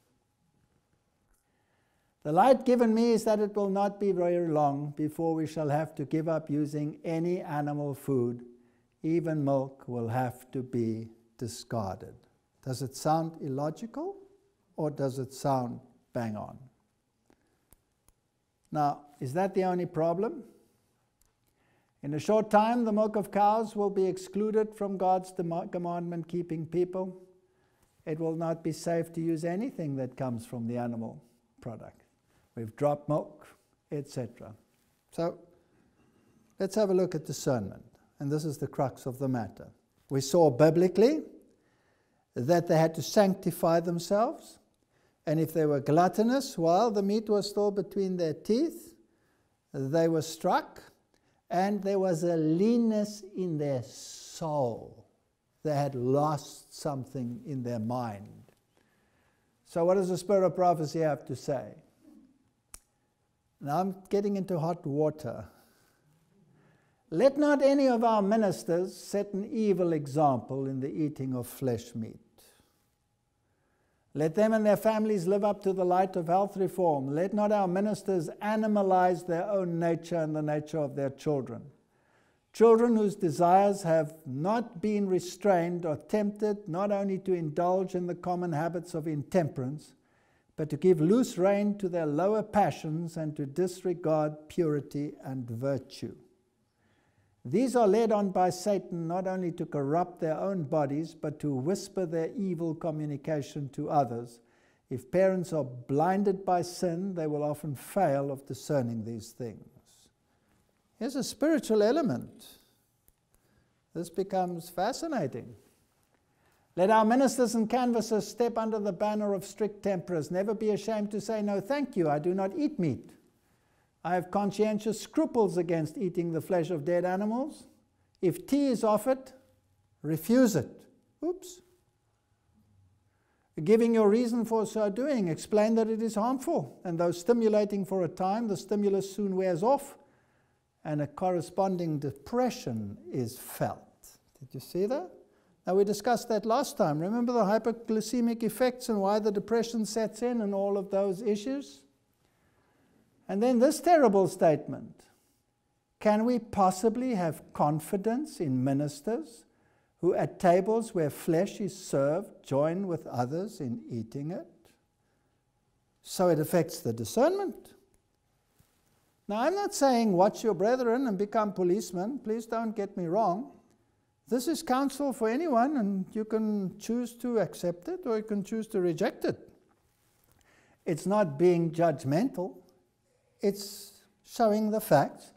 The light given me is that it will not be very long before we shall have to give up using any animal food. Even milk will have to be discarded. Does it sound illogical or does it sound bang on? Now, is that the only problem? In a short time, the milk of cows will be excluded from God's commandment-keeping people. It will not be safe to use anything that comes from the animal product. We've dropped milk, etc. So, let's have a look at discernment. And this is the crux of the matter. We saw biblically that they had to sanctify themselves. And if they were gluttonous while the meat was still between their teeth, they were struck. And there was a leanness in their soul. They had lost something in their mind. So what does the spirit of prophecy have to say? Now I'm getting into hot water. Let not any of our ministers set an evil example in the eating of flesh meat. Let them and their families live up to the light of health reform. Let not our ministers animalize their own nature and the nature of their children. Children whose desires have not been restrained are tempted not only to indulge in the common habits of intemperance, but to give loose rein to their lower passions and to disregard purity and virtue. These are led on by Satan not only to corrupt their own bodies, but to whisper their evil communication to others. If parents are blinded by sin, they will often fail of discerning these things. Here's a spiritual element. This becomes fascinating. Let our ministers and canvassers step under the banner of strict temperance. Never be ashamed to say, no, thank you, I do not eat meat. I have conscientious scruples against eating the flesh of dead animals. If tea is offered, refuse it. Oops. Giving your reason for so doing, explain that it is harmful, and though stimulating for a time, the stimulus soon wears off, and a corresponding depression is felt. Did you see that? Now, we discussed that last time. Remember the hypoglycemic effects and why the depression sets in and all of those issues? And then this terrible statement. Can we possibly have confidence in ministers who at tables where flesh is served join with others in eating it? So it affects the discernment. Now, I'm not saying watch your brethren and become policemen. Please don't get me wrong. This is counsel for anyone, and you can choose to accept it or you can choose to reject it. It's not being judgmental. It's showing the facts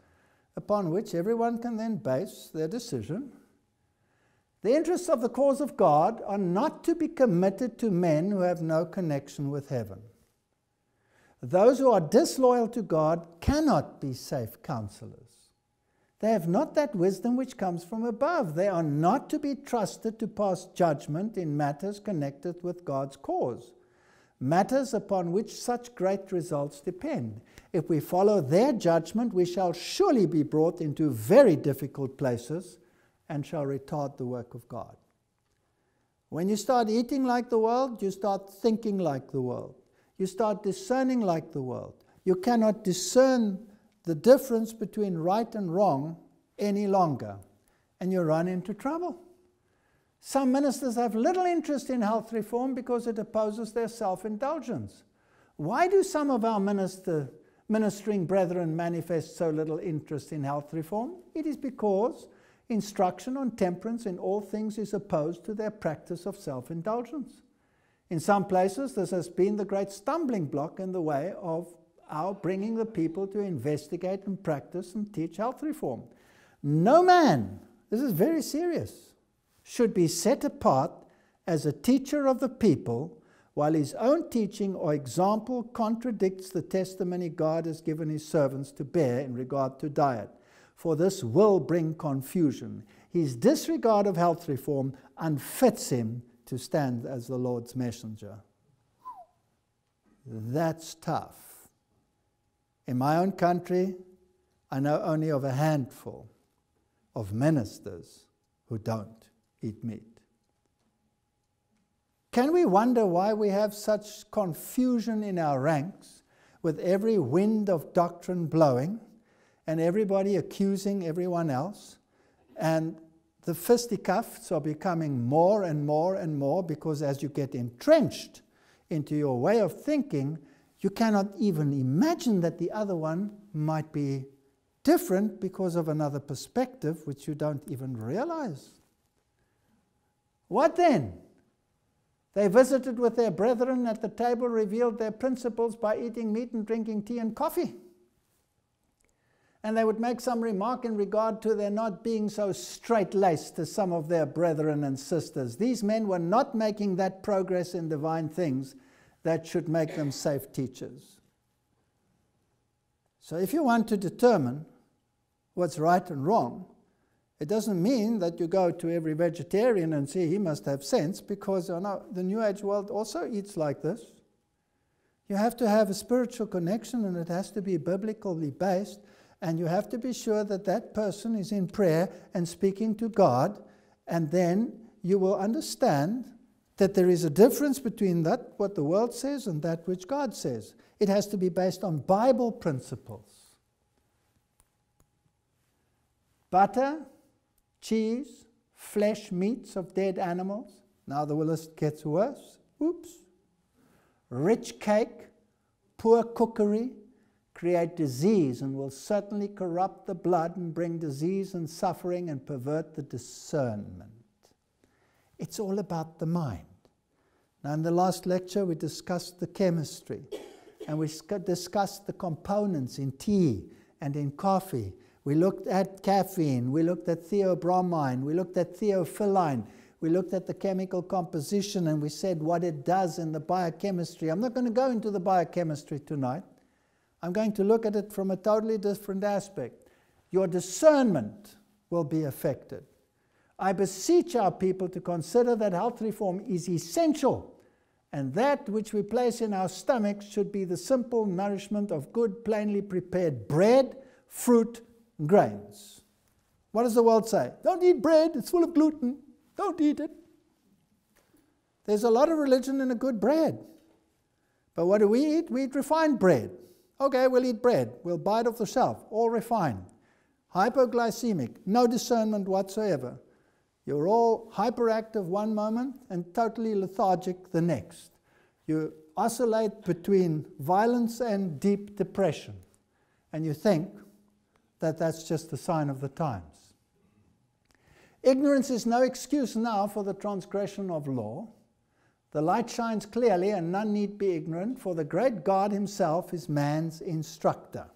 upon which everyone can then base their decision. The interests of the cause of God are not to be committed to men who have no connection with heaven. Those who are disloyal to God cannot be safe counselors. They have not that wisdom which comes from above. They are not to be trusted to pass judgment in matters connected with God's cause, matters upon which such great results depend. If we follow their judgment, we shall surely be brought into very difficult places and shall retard the work of God. When you start eating like the world, you start thinking like the world. You start discerning like the world. You cannot discern the difference between right and wrong any longer, and you run into trouble. Some ministers have little interest in health reform because it opposes their self-indulgence. Why do some of our ministering brethren manifest so little interest in health reform? It is because instruction on temperance in all things is opposed to their practice of self-indulgence. In some places, this has been the great stumbling block in the way of our bringing the people to investigate and practice and teach health reform. No man, this is very serious, should be set apart as a teacher of the people while his own teaching or example contradicts the testimony God has given his servants to bear in regard to diet, for this will bring confusion. His disregard of health reform unfits him to stand as the Lord's messenger. That's tough. In my own country, I know only of a handful of ministers who don't eat meat. Can we wonder why we have such confusion in our ranks, with every wind of doctrine blowing and everybody accusing everyone else, and the fisticuffs are becoming more and more and more, because as you get entrenched into your way of thinking, you cannot even imagine that the other one might be different because of another perspective which you don't even realize. What then? They visited with their brethren at the table, revealed their principles by eating meat and drinking tea and coffee. And they would make some remark in regard to their not being so straight-laced as some of their brethren and sisters. These men were not making that progress in divine things that should make them safe teachers. So if you want to determine what's right and wrong, it doesn't mean that you go to every vegetarian and say he must have sense, because the New Age world also eats like this. You have to have a spiritual connection, and it has to be biblically based, and you have to be sure that that person is in prayer and speaking to God, and then you will understand that there is a difference between that, what the world says, and that which God says. It has to be based on Bible principles. Butter, cheese, flesh meats of dead animals. Now the list gets worse. Oops. Rich cake, poor cookery, create disease and will certainly corrupt the blood and bring disease and suffering and pervert the discernment. It's all about the mind. Now in the last lecture we discussed the chemistry, and we discussed the components in tea and in coffee. We looked at caffeine, we looked at theobromine, we looked at theophylline, we looked at the chemical composition, and we said what it does in the biochemistry. I'm not going to go into the biochemistry tonight. I'm going to look at it from a totally different aspect. Your discernment will be affected. I beseech our people to consider that health reform is essential, and that which we place in our stomachs should be the simple nourishment of good, plainly prepared bread, fruit, grains. What does the world say? Don't eat bread, it's full of gluten. Don't eat it. There's a lot of religion in a good bread. But what do we eat? We eat refined bread. Okay, we'll eat bread. We'll buy it off the shelf, all refined. Hypoglycemic, no discernment whatsoever. You're all hyperactive one moment and totally lethargic the next. You oscillate between violence and deep depression. And you think that that's just a sign of the times. Ignorance is no excuse now for the transgression of law. The light shines clearly, and none need be ignorant, for the great God himself is man's instructor.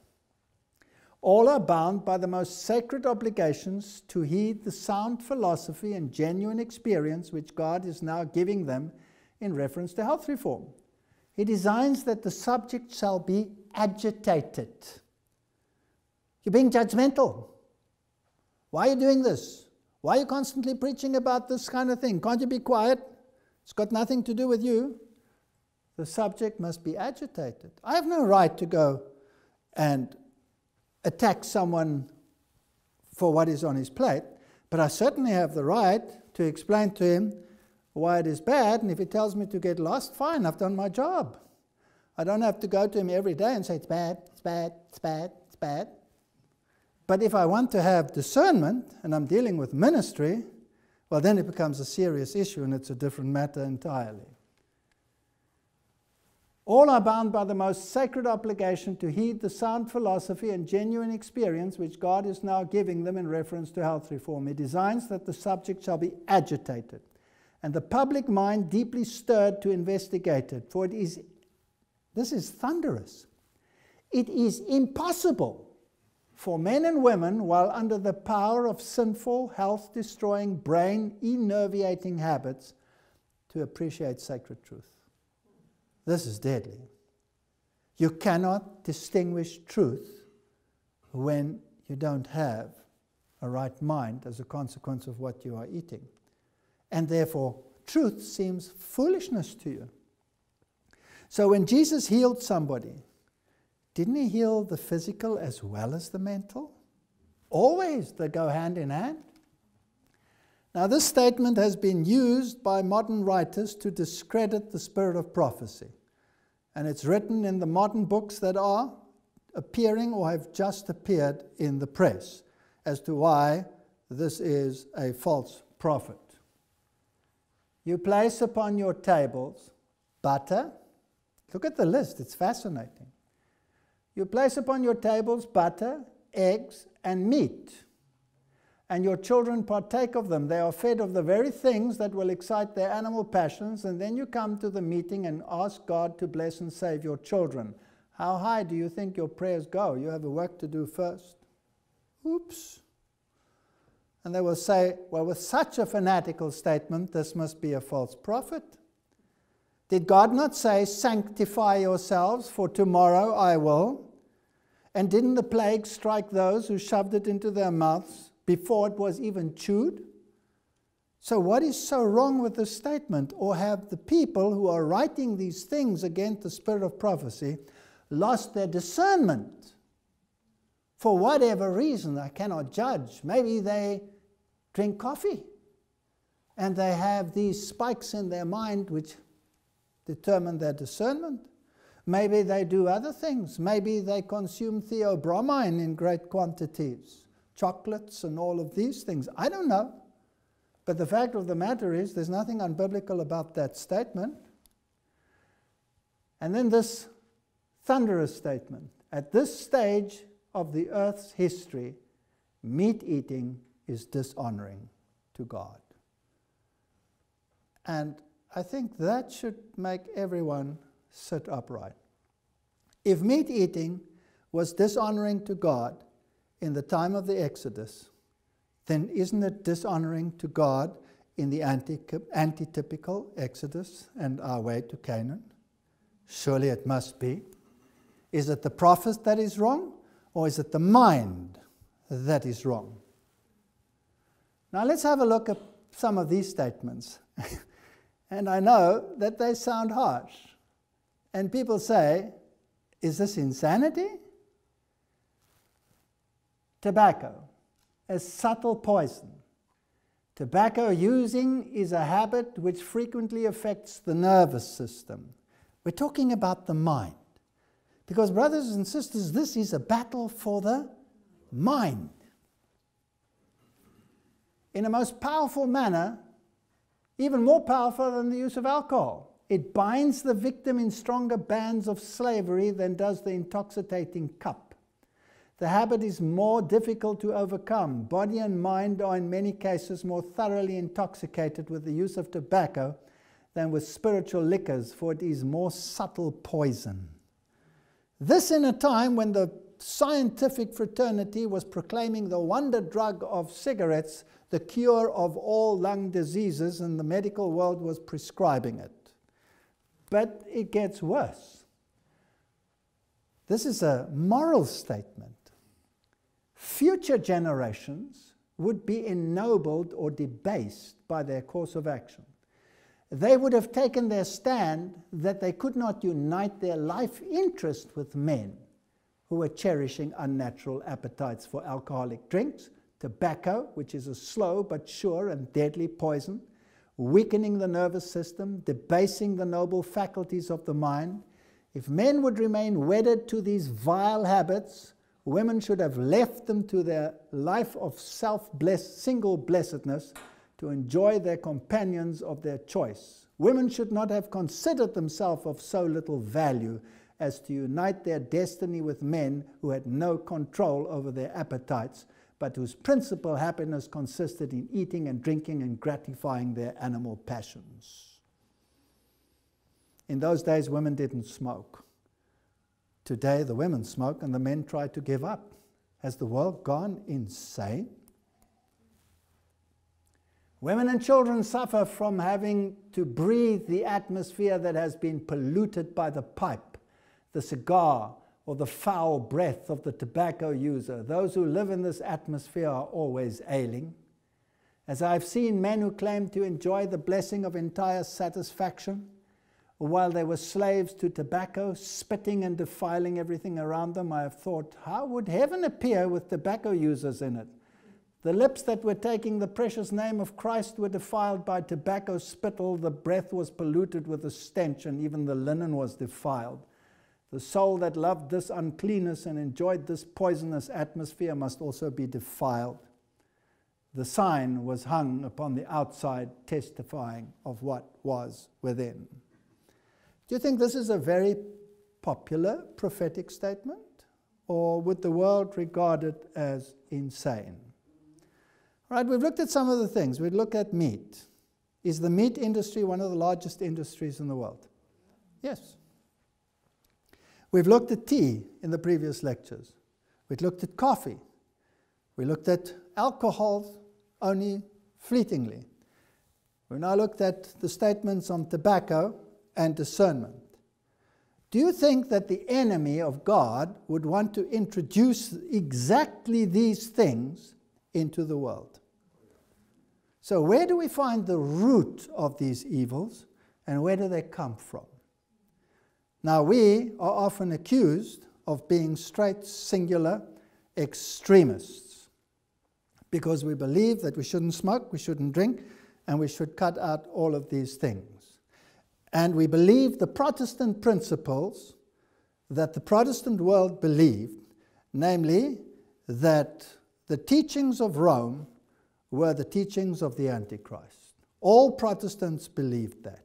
All are bound by the most sacred obligations to heed the sound philosophy and genuine experience which God is now giving them in reference to health reform. He designs that the subject shall be agitated. You're being judgmental. Why are you doing this? Why are you constantly preaching about this kind of thing? Can't you be quiet? It's got nothing to do with you. The subject must be agitated. I have no right to go and attack someone for what is on his plate, but I certainly have the right to explain to him why it is bad, and if he tells me to get lost, fine, I've done my job. I don't have to go to him every day and say, it's bad, it's bad, it's bad, it's bad. But if I want to have discernment, and I'm dealing with ministry, well, then it becomes a serious issue, and it's a different matter entirely. All are bound by the most sacred obligation to heed the sound philosophy and genuine experience which God is now giving them in reference to health reform. He designs that the subject shall be agitated, and the public mind deeply stirred to investigate it. For this is thunderous. It is impossible for men and women, while under the power of sinful, health-destroying, brain-enervating habits, to appreciate sacred truth. This is deadly. You cannot distinguish truth when you don't have a right mind as a consequence of what you are eating. And therefore, truth seems foolishness to you. So when Jesus healed somebody, didn't he heal the physical as well as the mental? Always they go hand in hand. Now this statement has been used by modern writers to discredit the spirit of prophecy. And it's written in the modern books that are appearing or have just appeared in the press as to why this is a false prophet. You place upon your tables butter. Look at the list, it's fascinating. You place upon your tables butter, eggs, and meat. And your children partake of them. They are fed of the very things that will excite their animal passions, and then you come to the meeting and ask God to bless and save your children. How high do you think your prayers go? You have a work to do first. Oops. And they will say, well, with such a fanatical statement, this must be a false prophet. Did God not say, sanctify yourselves, for tomorrow I will? And didn't the plague strike those who shoved it into their mouths before it was even chewed? So what is so wrong with this statement? Or have the people who are writing these things against the spirit of prophecy lost their discernment? For whatever reason, I cannot judge. Maybe they drink coffee and they have these spikes in their mind which determine their discernment. Maybe they do other things. Maybe they consume theobromine in great quantities, chocolates and all of these things. I don't know. But the fact of the matter is there's nothing unbiblical about that statement. And then this thunderous statement. At this stage of the earth's history, meat eating is dishonoring to God. And I think that should make everyone sit upright. If meat eating was dishonoring to God in the time of the Exodus, then isn't it dishonoring to God in the antitypical Exodus and our way to Canaan? Surely it must be. Is it the prophet that is wrong, or is it the mind that is wrong? Now let's have a look at some of these statements. And I know that they sound harsh. And people say, is this insanity? Tobacco, a subtle poison. Tobacco using is a habit which frequently affects the nervous system. We're talking about the mind. Because, brothers and sisters, this is a battle for the mind. In a most powerful manner, even more powerful than the use of alcohol. It binds the victim in stronger bands of slavery than does the intoxicating cup. The habit is more difficult to overcome. Body and mind are in many cases more thoroughly intoxicated with the use of tobacco than with spiritual liquors, for it is more subtle poison. This in a time when the scientific fraternity was proclaiming the wonder drug of cigarettes, the cure of all lung diseases, and the medical world was prescribing it. But it gets worse. This is a moral statement. Future generations would be ennobled or debased by their course of action. They would have taken their stand that they could not unite their life interest with men who were cherishing unnatural appetites for alcoholic drinks, tobacco, which is a slow but sure and deadly poison, weakening the nervous system, debasing the noble faculties of the mind. If men would remain wedded to these vile habits, women should have left them to their life of single blessedness to enjoy their companions of their choice. Women should not have considered themselves of so little value as to unite their destiny with men who had no control over their appetites, but whose principal happiness consisted in eating and drinking and gratifying their animal passions. In those days, women didn't smoke. Today, the women smoke and the men try to give up. Has the world gone insane? Women and children suffer from having to breathe the atmosphere that has been polluted by the pipe, the cigar, or the foul breath of the tobacco user. Those who live in this atmosphere are always ailing. As I've seen men who claim to enjoy the blessing of entire satisfaction, while they were slaves to tobacco, spitting and defiling everything around them, I have thought, how would heaven appear with tobacco users in it? The lips that were taking the precious name of Christ were defiled by tobacco spittle, the breath was polluted with a stench, and even the linen was defiled. The soul that loved this uncleanness and enjoyed this poisonous atmosphere must also be defiled. The sign was hung upon the outside, testifying of what was within. Do you think this is a very popular prophetic statement? Or would the world regard it as insane? Right, we've looked at some of the things. We'd look at meat. Is the meat industry one of the largest industries in the world? Yes. We've looked at tea in the previous lectures. We've looked at coffee. We looked at alcohol only fleetingly. We've now looked at the statements on tobacco and discernment. Do you think that the enemy of God would want to introduce exactly these things into the world? So where do we find the root of these evils, and where do they come from? Now, we are often accused of being straight, singular extremists because we believe that we shouldn't smoke, we shouldn't drink, and we should cut out all of these things. And we believe the Protestant principles that the Protestant world believed, namely that the teachings of Rome were the teachings of the Antichrist. All Protestants believed that.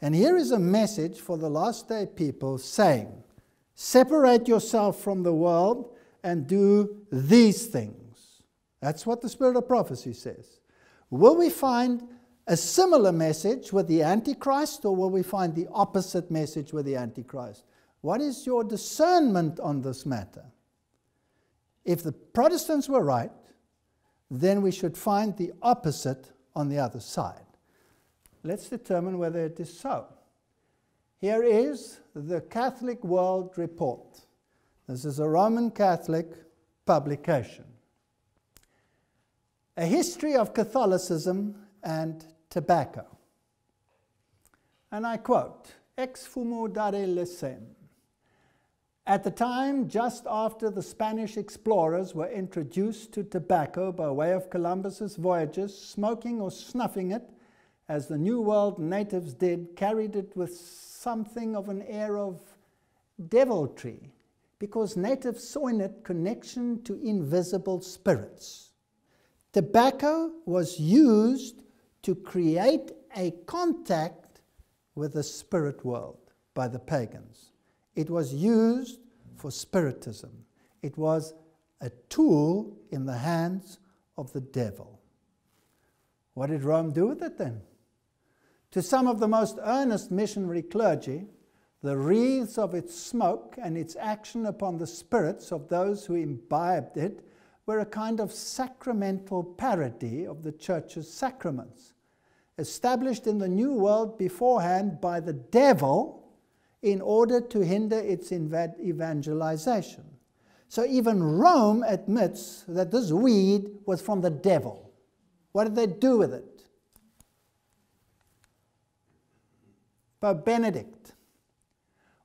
And here is a message for the last day people saying, separate yourself from the world and do these things. That's what the Spirit of Prophecy says. Will we find a similar message with the Antichrist, or will we find the opposite message with the Antichrist? What is your discernment on this matter? If the Protestants were right, then we should find the opposite on the other side. Let's determine whether it is so. Here is the Catholic World Report. This is a Roman Catholic publication. A history of Catholicism and tobacco. And I quote, Ex fumo dare lecem. At the time, just after the Spanish explorers were introduced to tobacco by way of Columbus's voyages, smoking or snuffing it, as the New World natives did, carried it with something of an air of deviltry, because natives saw in it connection to invisible spirits. Tobacco was used to create a contact with the spirit world by the pagans. It was used for spiritism. It was a tool in the hands of the devil. What did Rome do with it then? To some of the most earnest missionary clergy, the wreaths of its smoke and its action upon the spirits of those who imbibed it were a kind of sacramental parody of the Church's sacraments, established in the New World beforehand by the devil in order to hinder its evangelization. So even Rome admits that this weed was from the devil. What did they do with it? Pope Benedict.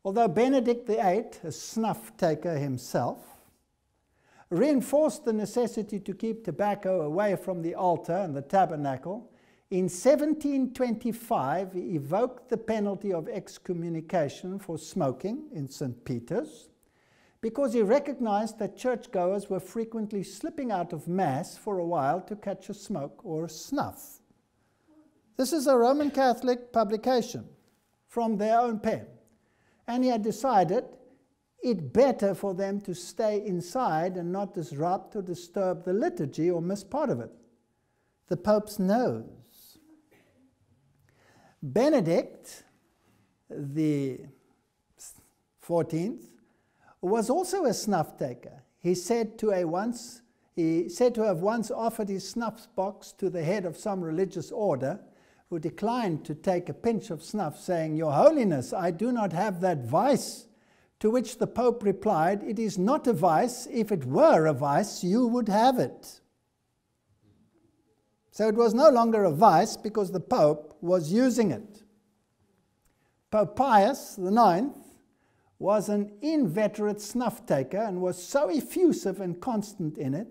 Although Benedict VIII, a snuff taker himself, reinforced the necessity to keep tobacco away from the altar and the tabernacle, in 1725 he evoked the penalty of excommunication for smoking in St. Peter's, because he recognized that churchgoers were frequently slipping out of Mass for a while to catch a smoke or a snuff. This is a Roman Catholic publication from their own pen. And he had decided it better for them to stay inside and not disrupt or disturb the liturgy or miss part of it. The Pope's nose. Benedict the 14th was also a snuff taker. He said to have once offered his snuff box to the head of some religious order, who declined to take a pinch of snuff, saying, "Your Holiness, I do not have that vice." To which the Pope replied, "It is not a vice. If it were a vice, you would have it." So it was no longer a vice because the Pope was using it. Pope Pius IX was an inveterate snuff taker and was so effusive and constant in it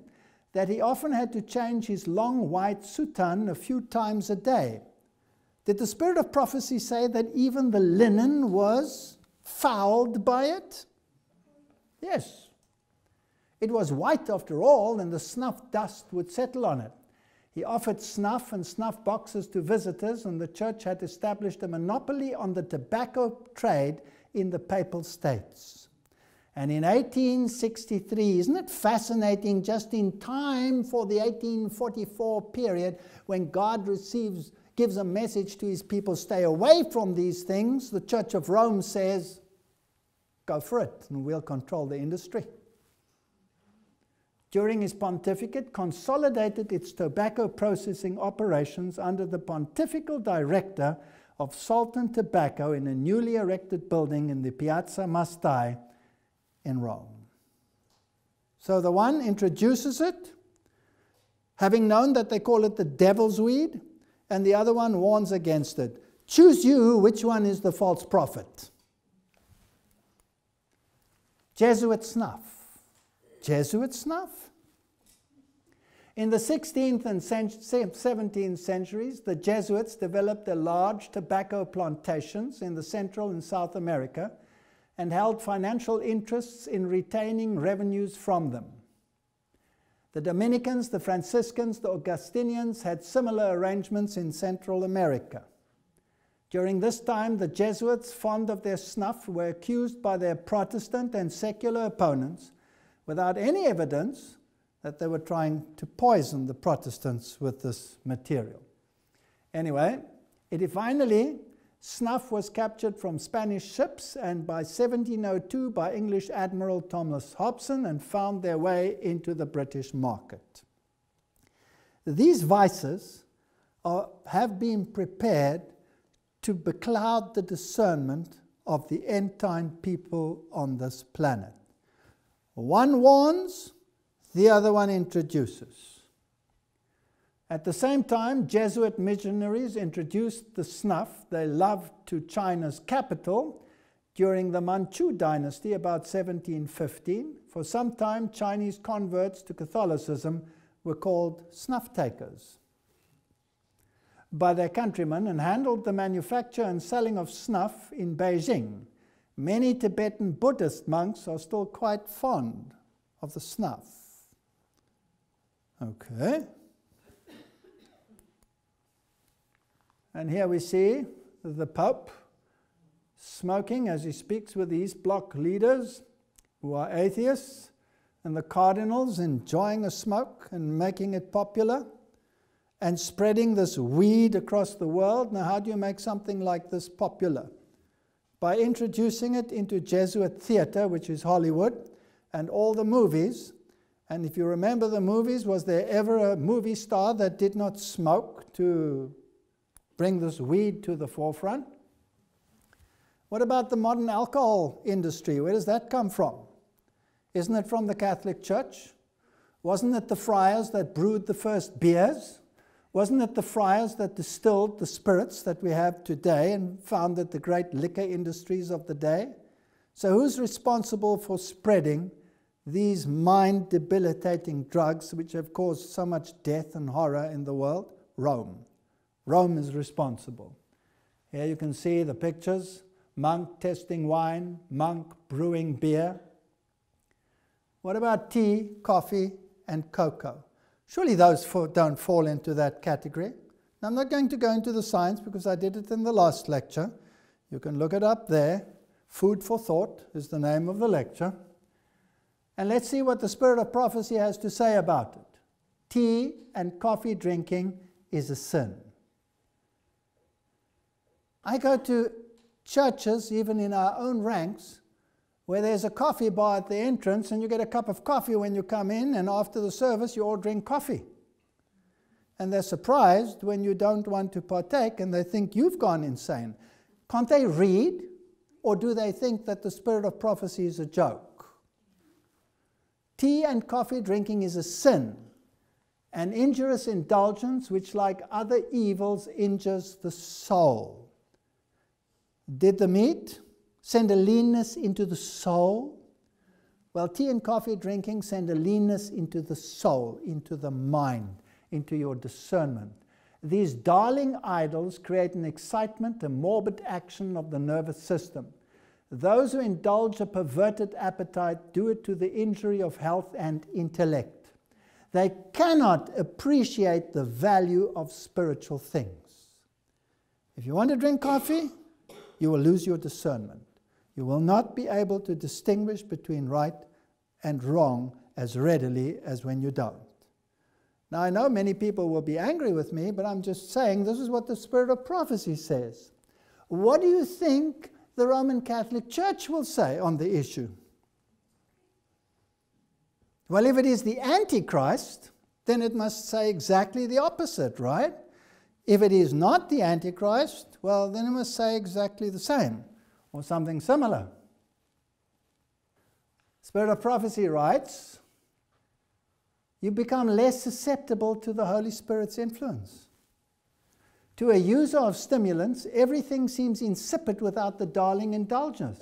that he often had to change his long white soutane a few times a day. Did the Spirit of Prophecy say that even the linen was fouled by it? Yes. It was white after all, and the snuff dust would settle on it. He offered snuff and snuff boxes to visitors, and the church had established a monopoly on the tobacco trade in the Papal States. And in 1863, isn't it fascinating, just in time for the 1844 period, when God gives a message to his people, stay away from these things, the Church of Rome says, go for it, and we'll control the industry. During his pontificate, consolidated its tobacco processing operations under the pontifical director of salt and tobacco in a newly erected building in the Piazza Mastai in Rome. So the one introduces it, having known that they call it the devil's weed, and the other one warns against it. Choose you which one is the false prophet. Jesuit snuff. Jesuit snuff? In the 16th and 17th centuries, the Jesuits developed their large tobacco plantations in the Central and South America and held financial interests in retaining revenues from them. The Dominicans, the Franciscans, the Augustinians had similar arrangements in Central America. During this time, the Jesuits, fond of their snuff, were accused by their Protestant and secular opponents, without any evidence, that they were trying to poison the Protestants with this material. Anyway, finally, snuff was captured from Spanish ships, and by 1702 by English Admiral Thomas Hobson, and found their way into the British market. These vices have been prepared to becloud the discernment of the end-time people on this planet. One warns, the other one introduces. At the same time, Jesuit missionaries introduced the snuff they loved to China's capital during the Manchu dynasty about 1715. For some time, Chinese converts to Catholicism were called snuff takers by their countrymen, and handled the manufacture and selling of snuff in Beijing. Many Tibetan Buddhist monks are still quite fond of the snuff. Okay. And here we see the Pope smoking as he speaks with these bloc leaders who are atheists, and the cardinals enjoying a smoke and making it popular and spreading this weed across the world. Now, how do you make something like this popular? By introducing it into Jesuit theater, which is Hollywood, and all the movies. And if you remember the movies, was there ever a movie star that did not smoke to bring this weed to the forefront? What about the modern alcohol industry? Where does that come from? Isn't it from the Catholic Church? Wasn't it the friars that brewed the first beers? Wasn't it the friars that distilled the spirits that we have today and founded the great liquor industries of the day? So who's responsible for spreading these mind-debilitating drugs which have caused so much death and horror in the world? Rome. Rome is responsible. Here you can see the pictures. Monk testing wine, monk brewing beer. What about tea, coffee, and cocoa? Surely those don't fall into that category. Now, I'm not going to go into the science because I did it in the last lecture. You can look it up there. Food for Thought is the name of the lecture. And let's see what the Spirit of Prophecy has to say about it. Tea and coffee drinking is a sin. I go to churches, even in our own ranks, where there's a coffee bar at the entrance, and you get a cup of coffee when you come in, and after the service you all drink coffee. And they're surprised when you don't want to partake, and they think you've gone insane. Can't they read? Or do they think that the Spirit of Prophecy is a joke? Tea and coffee drinking is a sin, an injurious indulgence which, like other evils, injures the soul. Did the meat send a leanness into the soul? Well, tea and coffee drinking send a leanness into the soul, into the mind, into your discernment. These darling idols create an excitement, a morbid action of the nervous system. Those who indulge a perverted appetite do it to the injury of health and intellect. They cannot appreciate the value of spiritual things. If you want to drink coffee, you will lose your discernment. You will not be able to distinguish between right and wrong as readily as when you don't. Now, I know many people will be angry with me, but I'm just saying this is what the spirit of prophecy says. What do you think the Roman Catholic Church will say on the issue? Well, if it is the Antichrist, then it must say exactly the opposite, right? If it is not the Antichrist, well, then it must say exactly the same, or something similar. Spirit of Prophecy writes, you become less susceptible to the Holy Spirit's influence. To a user of stimulants, everything seems insipid without the darling indulgence.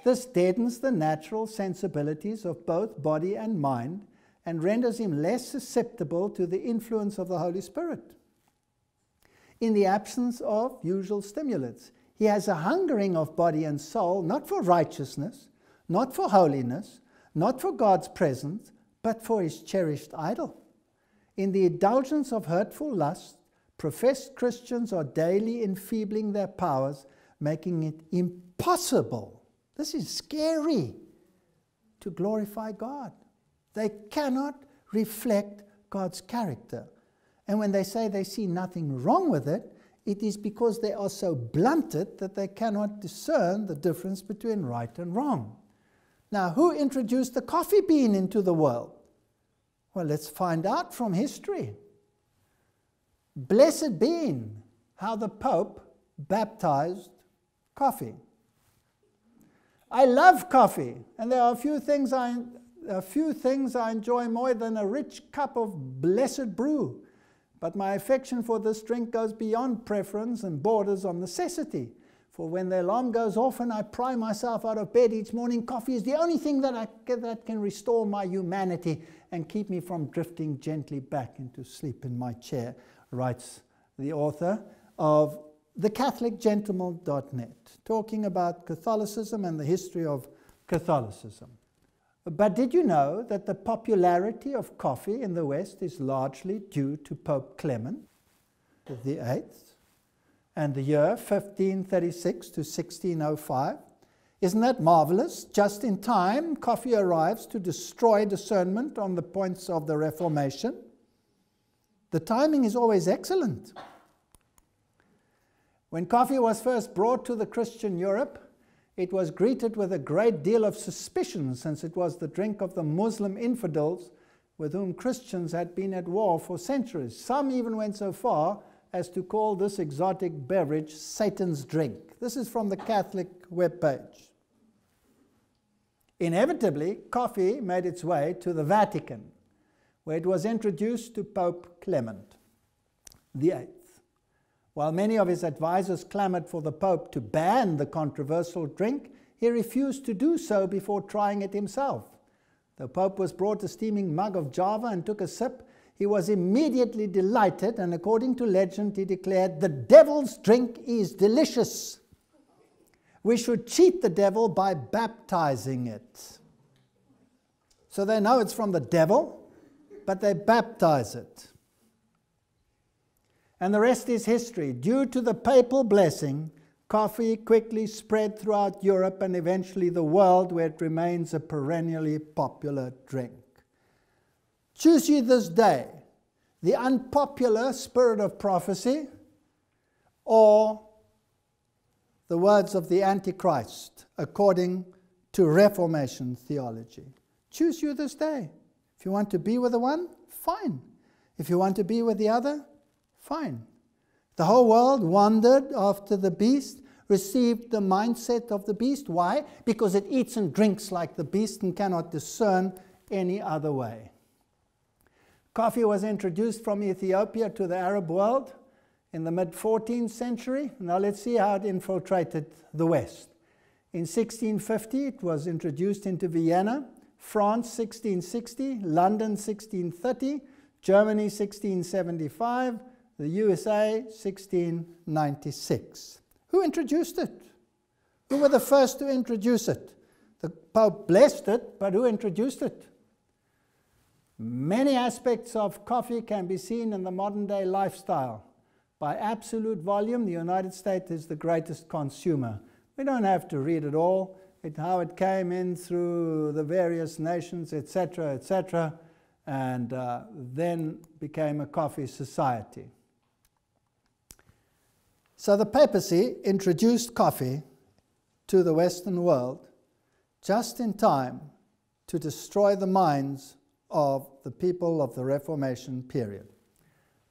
This deadens the natural sensibilities of both body and mind and renders him less susceptible to the influence of the Holy Spirit. In the absence of usual stimulants, he has a hungering of body and soul, not for righteousness, not for holiness, not for God's presence, but for his cherished idol. In the indulgence of hurtful lust, professed Christians are daily enfeebling their powers, making it impossible. This is scary, to glorify God. They cannot reflect God's character. And when they say they see nothing wrong with it, it is because they are so blunted that they cannot discern the difference between right and wrong. Now, who introduced the coffee bean into the world? Well, let's find out from history. Blessed bean, how the Pope baptized coffee. I love coffee, and there are a few things I enjoy more than a rich cup of blessed brew. But my affection for this drink goes beyond preference and borders on necessity. For when the alarm goes off and I pry myself out of bed each morning, coffee is the only thing that can restore my humanity and keep me from drifting gently back into sleep in my chair, writes the author of thecatholicgentleman.net, talking about Catholicism and the history of Catholicism. But did you know that the popularity of coffee in the West is largely due to Pope Clement VIII and the year 1536 to 1605? Isn't that marvelous? Just in time, coffee arrives to destroy discernment on the points of the Reformation. The timing is always excellent. When coffee was first brought to the Christian Europe, it was greeted with a great deal of suspicion, since it was the drink of the Muslim infidels with whom Christians had been at war for centuries. Some even went so far as to call this exotic beverage Satan's drink. This is from the Catholic webpage. Inevitably, coffee made its way to the Vatican, where it was introduced to Pope Clement VIII. While many of his advisors clamored for the Pope to ban the controversial drink, he refused to do so before trying it himself. The Pope was brought a steaming mug of Java and took a sip. He was immediately delighted, and according to legend, he declared, "The devil's drink is delicious. We should cheat the devil by baptizing it." So they know it's from the devil, but they baptize it. And the rest is history. Due to the papal blessing, coffee quickly spread throughout Europe and eventually the world, where it remains a perennially popular drink. Choose ye this day the unpopular spirit of prophecy or the words of the Antichrist, according to Reformation theology. Choose you this day. If you want to be with the one, fine. If you want to be with the other, fine. The whole world wandered after the beast, received the mindset of the beast. Why? Because it eats and drinks like the beast and cannot discern any other way. Coffee was introduced from Ethiopia to the Arab world in the mid-14th century. Now let's see how it infiltrated the West. In 1650, it was introduced into Vienna, France 1660, London 1630, Germany 1675, the USA 1696. Who introduced it? Who were the first to introduce it? The Pope blessed it, but who introduced it? Many aspects of coffee can be seen in the modern day lifestyle. By absolute volume, the United States is the greatest consumer. We don't have to read it all, how it came in through the various nations, etc., and then became a coffee society. So the papacy introduced coffee to the Western world just in time to destroy the minds of the people of the Reformation period.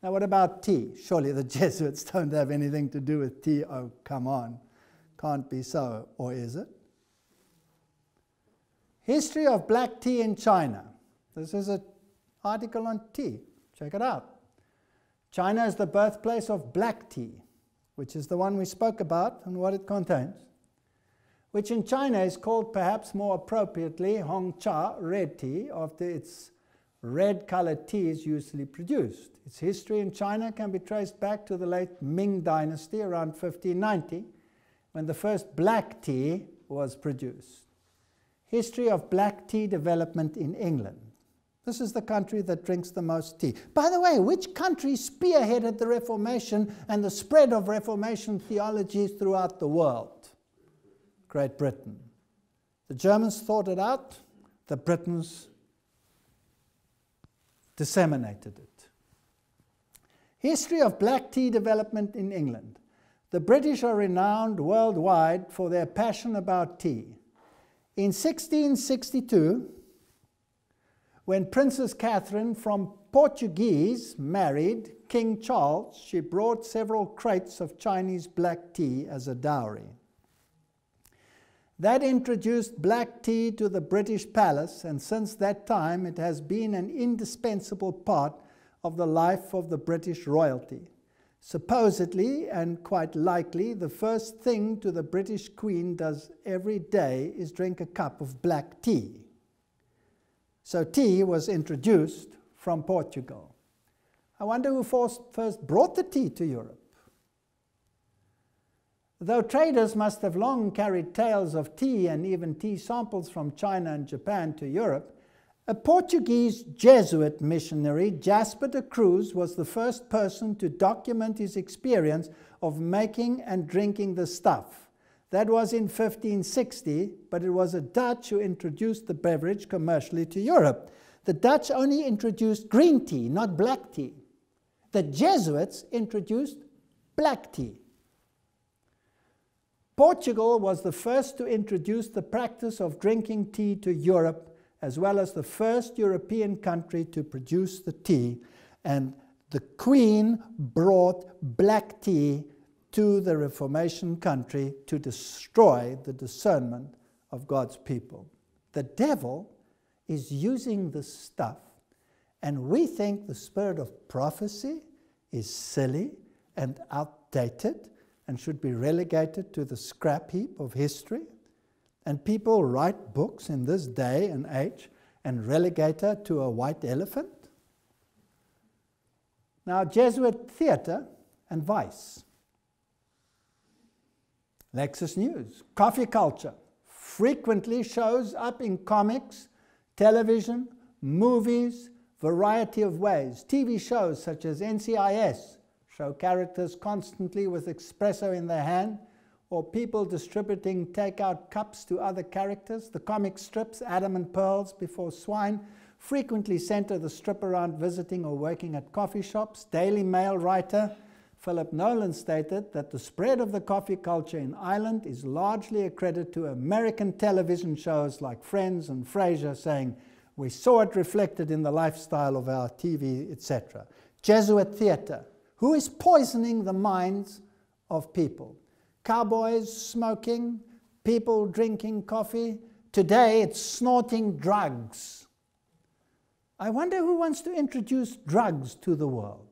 Now what about tea? Surely the Jesuits don't have anything to do with tea. Oh, come on. Can't be so, or is it? History of black tea in China. This is an article on tea. Check it out. China is the birthplace of black tea, which is the one we spoke about and what it contains, which in China is called perhaps more appropriately Hongcha, red tea, after its red-colored tea is usually produced. Its history in China can be traced back to the late Ming Dynasty around 1590, when the first black tea was produced. History of black tea development in England. This is the country that drinks the most tea. By the way, which country spearheaded the Reformation and the spread of Reformation theologies throughout the world? Great Britain. The Germans thought it out, the Britons disseminated it. History of black tea development in England. The British are renowned worldwide for their passion about tea. In 1662, when Princess Catherine from Portuguese married King Charles, she brought several crates of Chinese black tea as a dowry. That introduced black tea to the British palace, and since that time it has been an indispensable part of the life of the British royalty. Supposedly, and quite likely, the first thing the British Queen does every day is drink a cup of black tea. So tea was introduced from Portugal. I wonder who first brought the tea to Europe. Though traders must have long carried tales of tea and even tea samples from China and Japan to Europe, a Portuguese Jesuit missionary, Jasper de Cruz, was the first person to document his experience of making and drinking the stuff. That was in 1560, but it was a Dutch who introduced the beverage commercially to Europe. The Dutch only introduced green tea, not black tea. The Jesuits introduced black tea. Portugal was the first to introduce the practice of drinking tea to Europe, as well as the first European country to produce the tea, and the Queen brought black tea to the Reformation country to destroy the discernment of God's people. The devil is using this stuff, and we think the spirit of prophecy is silly and outdated and should be relegated to the scrap heap of history. And people write books in this day and age and relegate her to a white elephant. Now, Jesuit theatre and vice. Lexus News. Coffee culture frequently shows up in comics, television, movies, variety of ways. TV shows such as NCIS show characters constantly with espresso in their hand, or people distributing take-out cups to other characters. The comic strips, Adam and Pearls Before Swine, frequently center the strip around visiting or working at coffee shops. Daily Mail writer Philip Nolan stated that the spread of the coffee culture in Ireland is largely a credit to American television shows like Friends and Frasier, saying, "We saw it reflected in the lifestyle of our TV," etc. Jesuit theatre. Who is poisoning the minds of people? Cowboys smoking, people drinking coffee. Today it's snorting drugs. I wonder who wants to introduce drugs to the world.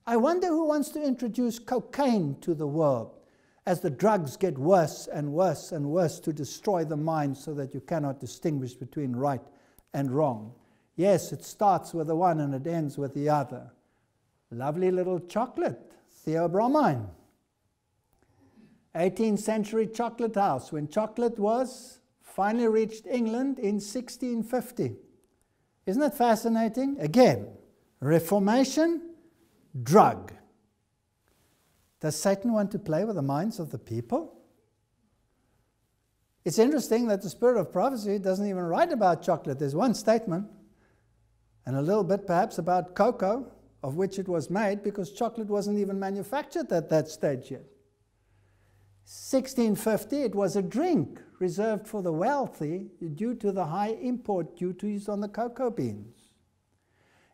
I wonder who wants to introduce cocaine to the world as the drugs get worse and worse and worse to destroy the mind so that you cannot distinguish between right and wrong. Yes, it starts with the one and it ends with the other. Lovely little chocolate, theobromine. 18th century chocolate house, when chocolate was finally reached England in 1650. Isn't it fascinating? Again, reformation, drug. Does Satan want to play with the minds of the people? It's interesting that the spirit of prophecy doesn't even write about chocolate. There's one statement, and a little bit perhaps about cocoa, of which it was made, because chocolate wasn't even manufactured at that stage yet. 1650, it was a drink reserved for the wealthy due to the high import duties on the cocoa beans.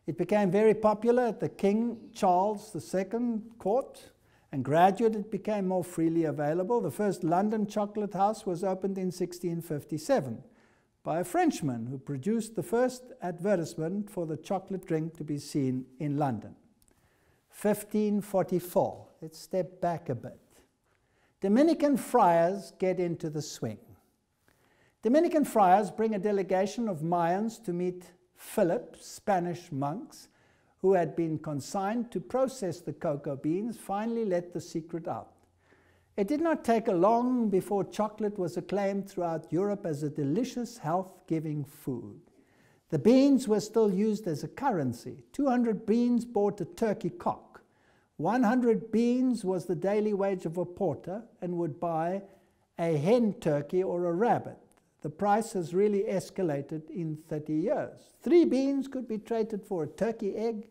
It became very popular at the King Charles II court, and gradually it became more freely available. The first London chocolate house was opened in 1657 by a Frenchman who produced the first advertisement for the chocolate drink to be seen in London. 1544, let's step back a bit. Dominican friars get into the swing. Dominican friars bring a delegation of Mayans to meet Philip, Spanish monks, who had been consigned to process the cocoa beans, finally let the secret out. It did not take long before chocolate was acclaimed throughout Europe as a delicious, health-giving food. The beans were still used as a currency. 200 beans bought a turkey cock. 100 beans was the daily wage of a porter and would buy a hen turkey or a rabbit. The price has really escalated in 30 years. 3 beans could be traded for a turkey egg,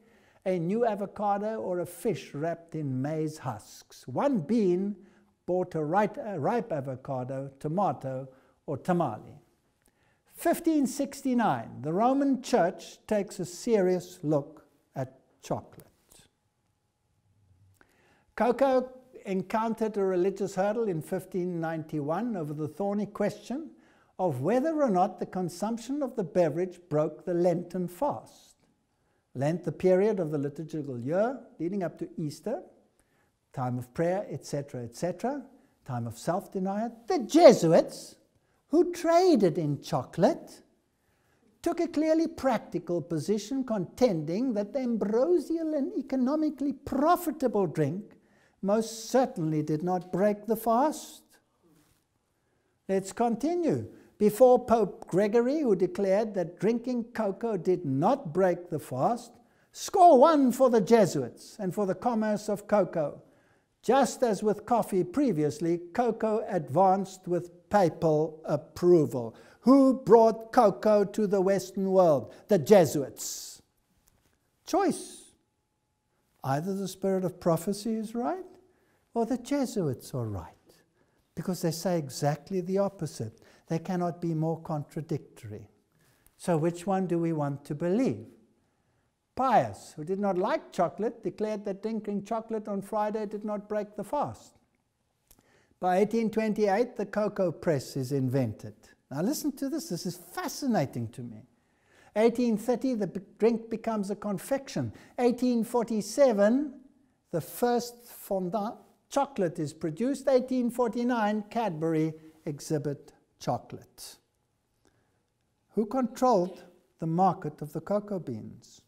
a new avocado, or a fish wrapped in maize husks. 1 bean bought a ripe avocado, tomato, or tamale. 1569, the Roman Church takes a serious look at chocolate. Cocoa encountered a religious hurdle in 1591 over the thorny question of whether or not the consumption of the beverage broke the Lenten fast. Lent, the period of the liturgical year leading up to Easter, time of prayer, etc., time of self-denial. The Jesuits, who traded in chocolate, took a clearly practical position, contending that the ambrosial and economically profitable drink most certainly did not break the fast. Let's continue. Before Pope Gregory, who declared that drinking cocoa did not break the fast, score 1 for the Jesuits and for the commerce of cocoa. Just as with coffee previously, cocoa advanced with papal approval. Who brought cocoa to the Western world? The Jesuits. Choice. Either the spirit of prophecy is right, or the Jesuits are right, because they say exactly the opposite. They cannot be more contradictory. So which one do we want to believe? Pius, who did not like chocolate, declared that drinking chocolate on Friday did not break the fast. By 1828, the cocoa press is invented. Now listen to this. This is fascinating to me. 1830, the drink becomes a confection. 1847, the first fondant chocolate is produced. 1849, Cadbury exhibit chocolate. Who controlled the market of the cocoa beans?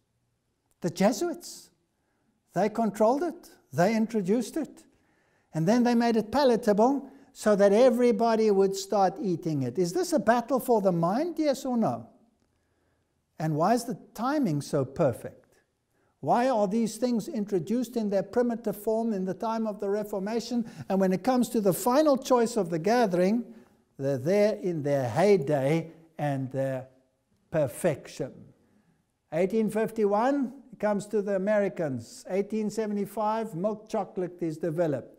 The Jesuits. They controlled it. They introduced it. And then they made it palatable so that everybody would start eating it. Is this a battle for the mind, yes or no? And why is the timing so perfect? Why are these things introduced in their primitive form in the time of the Reformation, and when it comes to the final choice of the gathering, they're there in their heyday and their perfection? 1851, it comes to the Americans. 1875, milk chocolate is developed.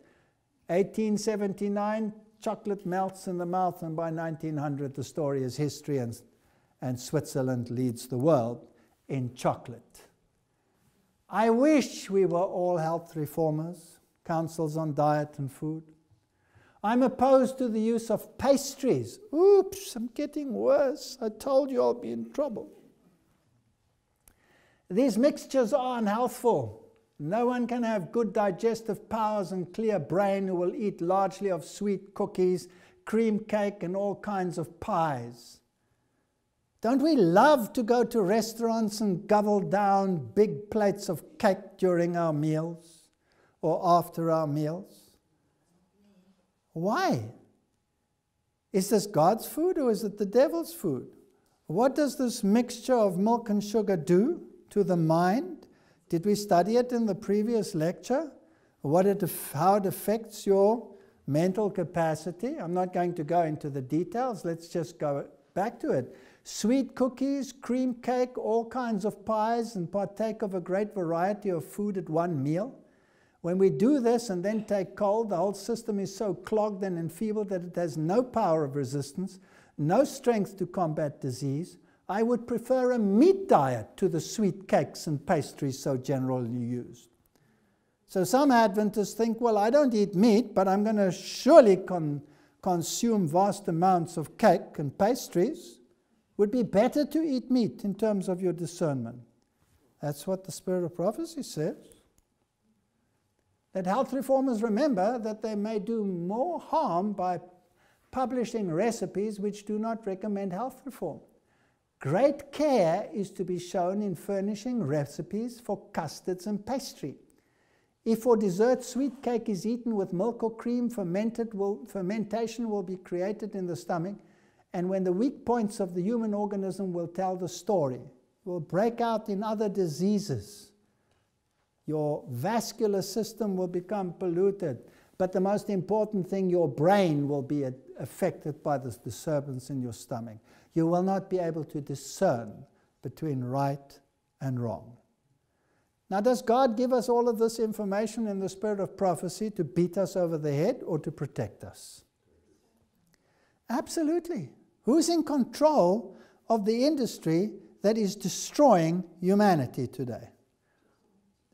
1879, chocolate melts in the mouth, and by 1900, the story is history, and Switzerland leads the world in chocolate. I wish we were all health reformers, councils on diet and food. I'm opposed to the use of pastries. Oops, I'm getting worse. I told you I'll be in trouble. These mixtures are unhealthful. No one can have good digestive powers and clear brain who will eat largely of sweet cookies, cream cake, and all kinds of pies. Don't we love to go to restaurants and gobble down big plates of cake during our meals or after our meals? Why? Is this God's food or is it the devil's food? What does this mixture of milk and sugar do to the mind? Did we study it in the previous lecture? How it affects your mental capacity? I'm not going to go into the details. Let's just go back to it. Sweet cookies, cream cake, all kinds of pies, and partake of a great variety of food at one meal. When we do this and then take cold, the whole system is so clogged and enfeebled that it has no power of resistance, no strength to combat disease. I would prefer a meat diet to the sweet cakes and pastries so generally used. So some Adventists think, well, I don't eat meat, but I'm going to surely consume vast amounts of cake and pastries. Would be better to eat meat in terms of your discernment. That's what the Spirit of Prophecy says. That health reformers remember that they may do more harm by publishing recipes which do not recommend health reform. Great care is to be shown in furnishing recipes for custards and pastry. If for dessert sweet cake is eaten with milk or cream, fermentation will be created in the stomach, and when the weak points of the human organism will tell the story, will break out in other diseases. Your vascular system will become polluted, but the most important thing, your brain will be affected by this disturbance in your stomach. You will not be able to discern between right and wrong. Now, does God give us all of this information in the spirit of prophecy to beat us over the head or to protect us? Absolutely. Who's in control of the industry that is destroying humanity today?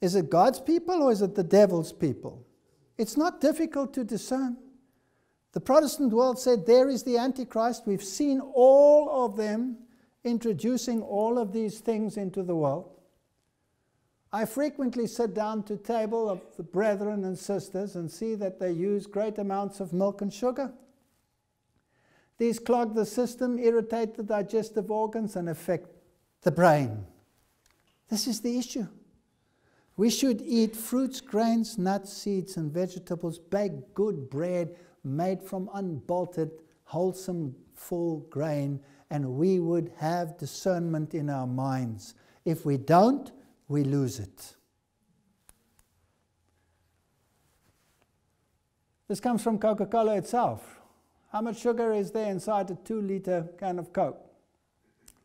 Is it God's people or is it the devil's people? It's not difficult to discern. The Protestant world said, there is the Antichrist. We've seen all of them introducing all of these things into the world. I frequently sit down to table of the brethren and sisters and see that they use great amounts of milk and sugar. These clog the system, irritate the digestive organs, and affect the brain. This is the issue. We should eat fruits, grains, nuts, seeds, and vegetables, baked good bread made from unbolted, wholesome, full grain, and we would have discernment in our minds. If we don't, we lose it. This comes from Coca-Cola itself. How much sugar is there inside a 2-liter can of Coke?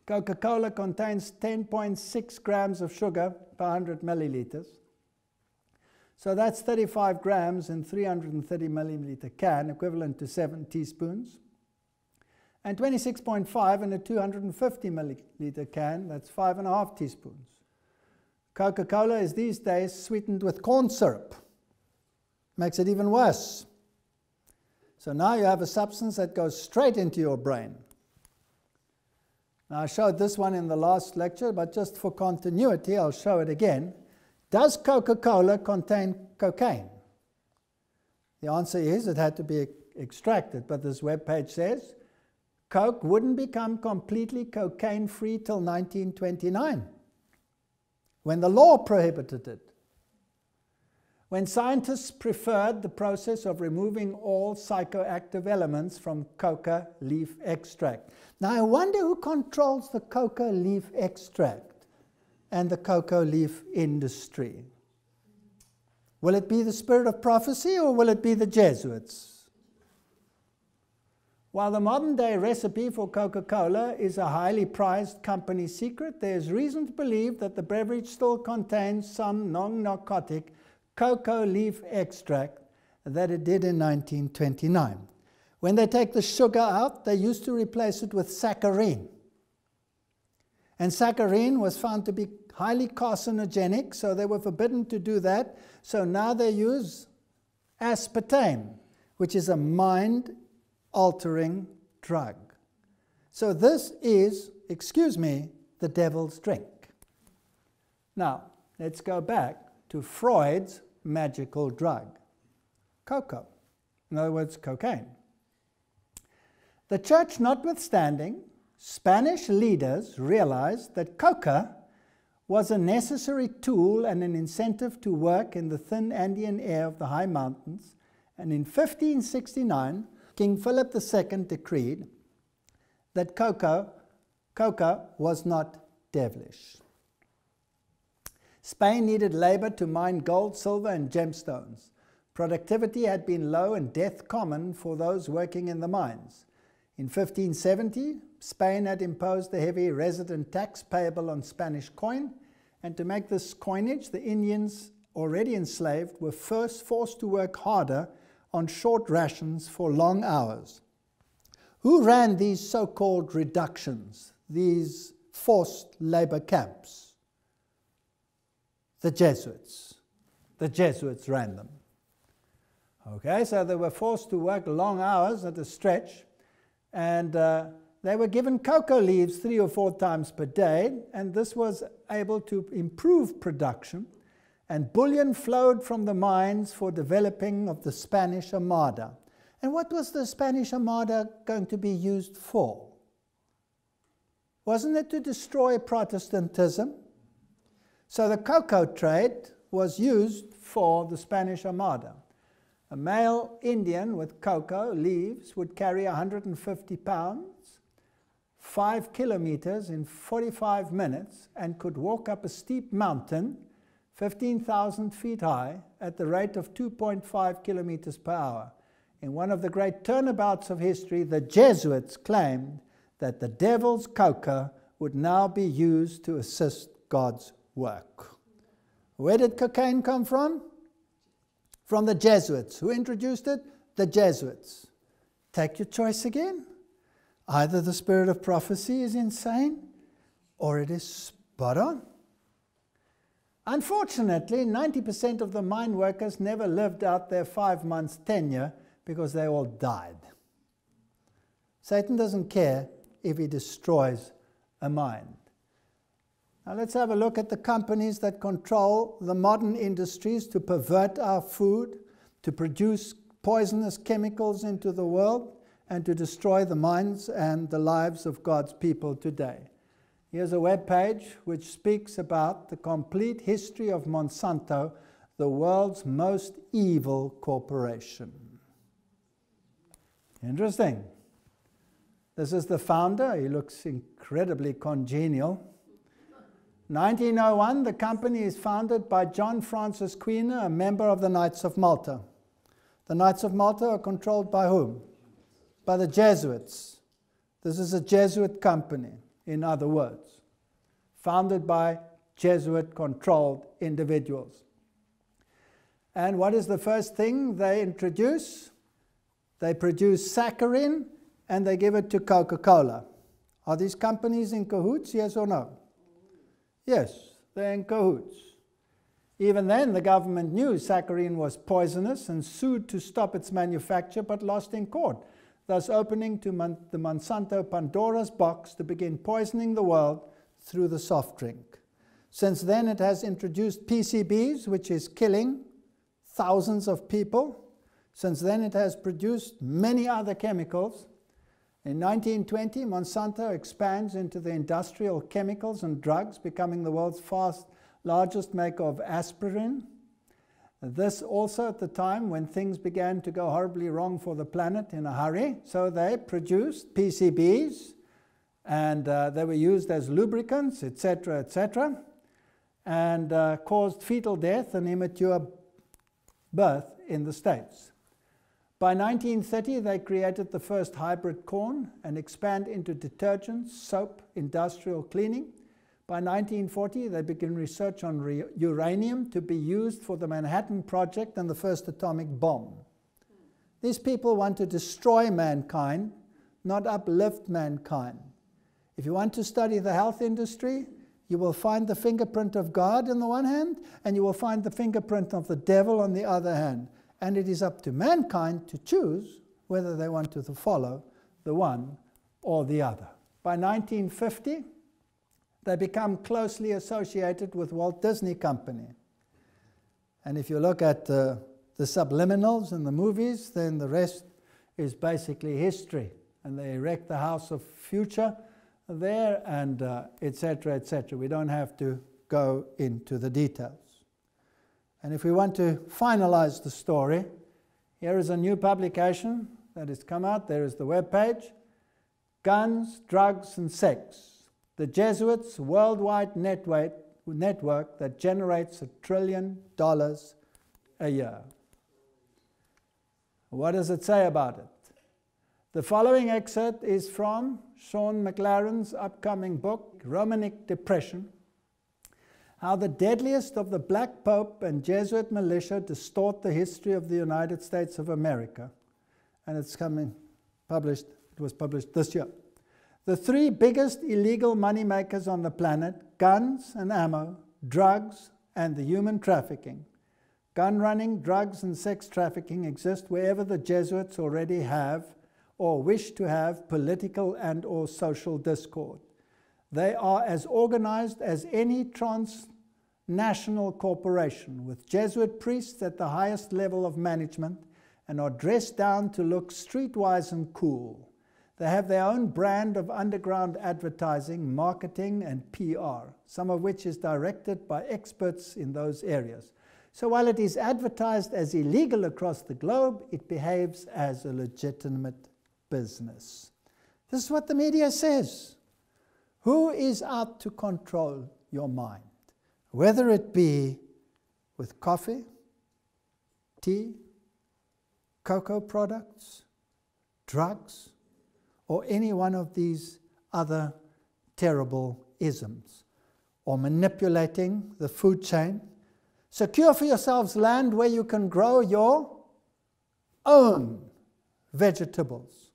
Coca-Cola contains 10.6 grams of sugar per 100 milliliters. So that's 35 grams in 330 milliliter can, equivalent to 7 teaspoons. And 26.5 in a 250 milliliter can, that's 5.5 teaspoons. Coca-Cola is these days sweetened with corn syrup. Makes it even worse. So now you have a substance that goes straight into your brain. Now I showed this one in the last lecture, but just for continuity, I'll show it again. Does Coca-Cola contain cocaine? The answer is it had to be extracted, but this webpage says Coke wouldn't become completely cocaine-free till 1929. When the law prohibited it, when scientists preferred the process of removing all psychoactive elements from coca leaf extract. Now I wonder who controls the coca leaf extract and the cocoa leaf industry. Will it be the spirit of prophecy or will it be the Jesuits? While the modern-day recipe for Coca-Cola is a highly prized company secret, there is reason to believe that the beverage still contains some non-narcotic cocoa leaf extract that it did in 1929. When they take the sugar out, they used to replace it with saccharin. And saccharin was found to be highly carcinogenic, so they were forbidden to do that. So now they use aspartame, which is a mind-altering drug. So this is, excuse me, the devil's drink. Now, let's go back to Freud's magical drug, cocoa. In other words, cocaine. The church notwithstanding, Spanish leaders realized that coca was a necessary tool and an incentive to work in the thin Andean air of the high mountains, and in 1569, King Philip II decreed that cocoa cocoa was not devilish. Spain needed labor to mine gold, silver, and gemstones. Productivity had been low and death common for those working in the mines. In 1570, Spain had imposed a heavy resident tax payable on Spanish coin, and to make this coinage, the Indians already enslaved were first forced to work harder on short rations for long hours. Who ran these so-called reductions, these forced labor camps? The Jesuits. The Jesuits ran them. Okay, so they were forced to work long hours at a stretch, and they were given cocoa leaves 3 or 4 times per day, and this was able to improve production, and bullion flowed from the mines for developing of the Spanish Armada. And what was the Spanish Armada going to be used for? Wasn't it to destroy Protestantism? So the cocoa trade was used for the Spanish Armada. A male Indian with cocoa leaves would carry 150 pounds, 5 kilometers in 45 minutes, and could walk up a steep mountain, 15,000 feet high, at the rate of 2.5 kilometers per hour. In one of the great turnabouts of history, the Jesuits claimed that the devil's cocoa would now be used to assist God's work. Where did cocaine come from? From the Jesuits. Who introduced it? The Jesuits. Take your choice again. Either the spirit of prophecy is insane, or it is spot on. Unfortunately, 90% of the mine workers never lived out their 5 months tenure because they all died. Satan doesn't care if he destroys a mine. Now let's have a look at the companies that control the modern industries to pervert our food, to produce poisonous chemicals into the world, and to destroy the minds and the lives of God's people today. Here's a web page which speaks about the complete history of Monsanto, the world's most evil corporation. Interesting. This is the founder. He looks incredibly congenial. 1901, the company is founded by John Francis Queener, a member of the Knights of Malta. The Knights of Malta are controlled by whom? By the Jesuits. This is a Jesuit company, in other words, founded by Jesuit-controlled individuals. And what is the first thing they introduce? They produce saccharin and they give it to Coca-Cola. Are these companies in cahoots, yes or no? Yes, they're in cahoots. Even then, the government knew saccharin was poisonous and sued to stop its manufacture, but lost in court, thus opening to the Monsanto Pandora's box to begin poisoning the world through the soft drink. Since then, it has introduced PCBs, which is killing thousands of people. Since then, it has produced many other chemicals. In 1920, Monsanto expands into the industrial chemicals and drugs, becoming the world's largest maker of aspirin. This also at the time when things began to go horribly wrong for the planet in a hurry. So they produced PCBs, and they were used as lubricants, etc., and caused fetal death and immature birth in the States. By 1930, they created the first hybrid corn and expand into detergents, soap, industrial cleaning. By 1940, they began research on uranium to be used for the Manhattan Project and the first atomic bomb. These people want to destroy mankind, not uplift mankind. If you want to study the health industry, you will find the fingerprint of God on the one hand, and you will find the fingerprint of the devil on the other hand. And it is up to mankind to choose whether they want to follow the one or the other. By 1950, they become closely associated with Walt Disney Company. And if you look at the subliminals in the movies, then the rest is basically history. And they erect the House of Future there, and etc., etc. We don't have to go into the details. And if we want to finalize the story, here is a new publication that has come out. There is the web page. Guns, Drugs, and Sex. The Jesuits' worldwide network that generates $1 trillion a year. What does it say about it? The following excerpt is from Sean McLaren's upcoming book, Romanic Depression, How the Deadliest of the Black Pope and Jesuit Militia Distort the History of the United States of America. And it was published this year. The three biggest illegal moneymakers on the planet, guns and ammo, drugs, and the human trafficking. Gun running, drugs, and sex trafficking exist wherever the Jesuits already have or wish to have political and or social discord. They are as organized as any transnational corporation, with Jesuit priests at the highest level of management and are dressed down to look streetwise and cool. They have their own brand of underground advertising, marketing, and PR, some of which is directed by experts in those areas. So while it is advertised as illegal across the globe, it behaves as a legitimate business. This is what the media says. Who is out to control your mind? Whether it be with coffee, tea, cocoa products, drugs, or any one of these other terrible isms, or manipulating the food chain. Secure for yourselves land where you can grow your own vegetables.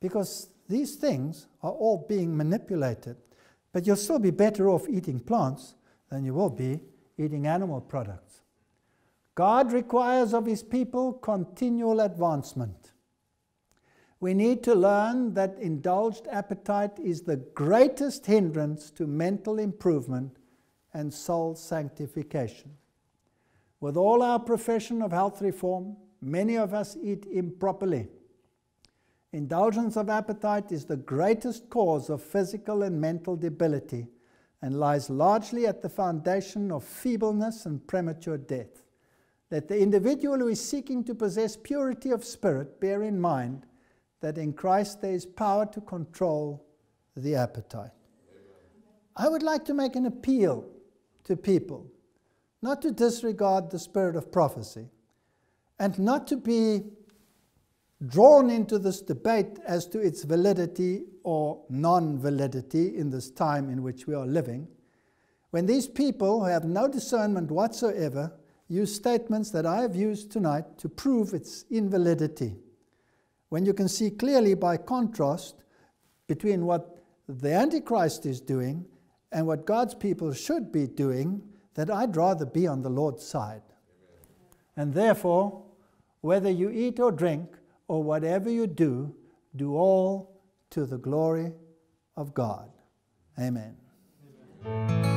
Because these things are all being manipulated, but you'll still be better off eating plants than you will be eating animal products. God requires of His people continual advancement. We need to learn that indulged appetite is the greatest hindrance to mental improvement and soul sanctification. With all our profession of health reform, many of us eat improperly. Indulgence of appetite is the greatest cause of physical and mental debility and lies largely at the foundation of feebleness and premature death. Let the individual who is seeking to possess purity of spirit bear in mind that in Christ there is power to control the appetite. I would like to make an appeal to people not to disregard the spirit of prophecy and not to be drawn into this debate as to its validity or non-validity in this time in which we are living, when these people who have no discernment whatsoever use statements that I have used tonight to prove its invalidity. When you can see clearly by contrast between what the Antichrist is doing and what God's people should be doing, that I'd rather be on the Lord's side. And therefore, whether you eat or drink or whatever you do, do all to the glory of God. Amen. Amen.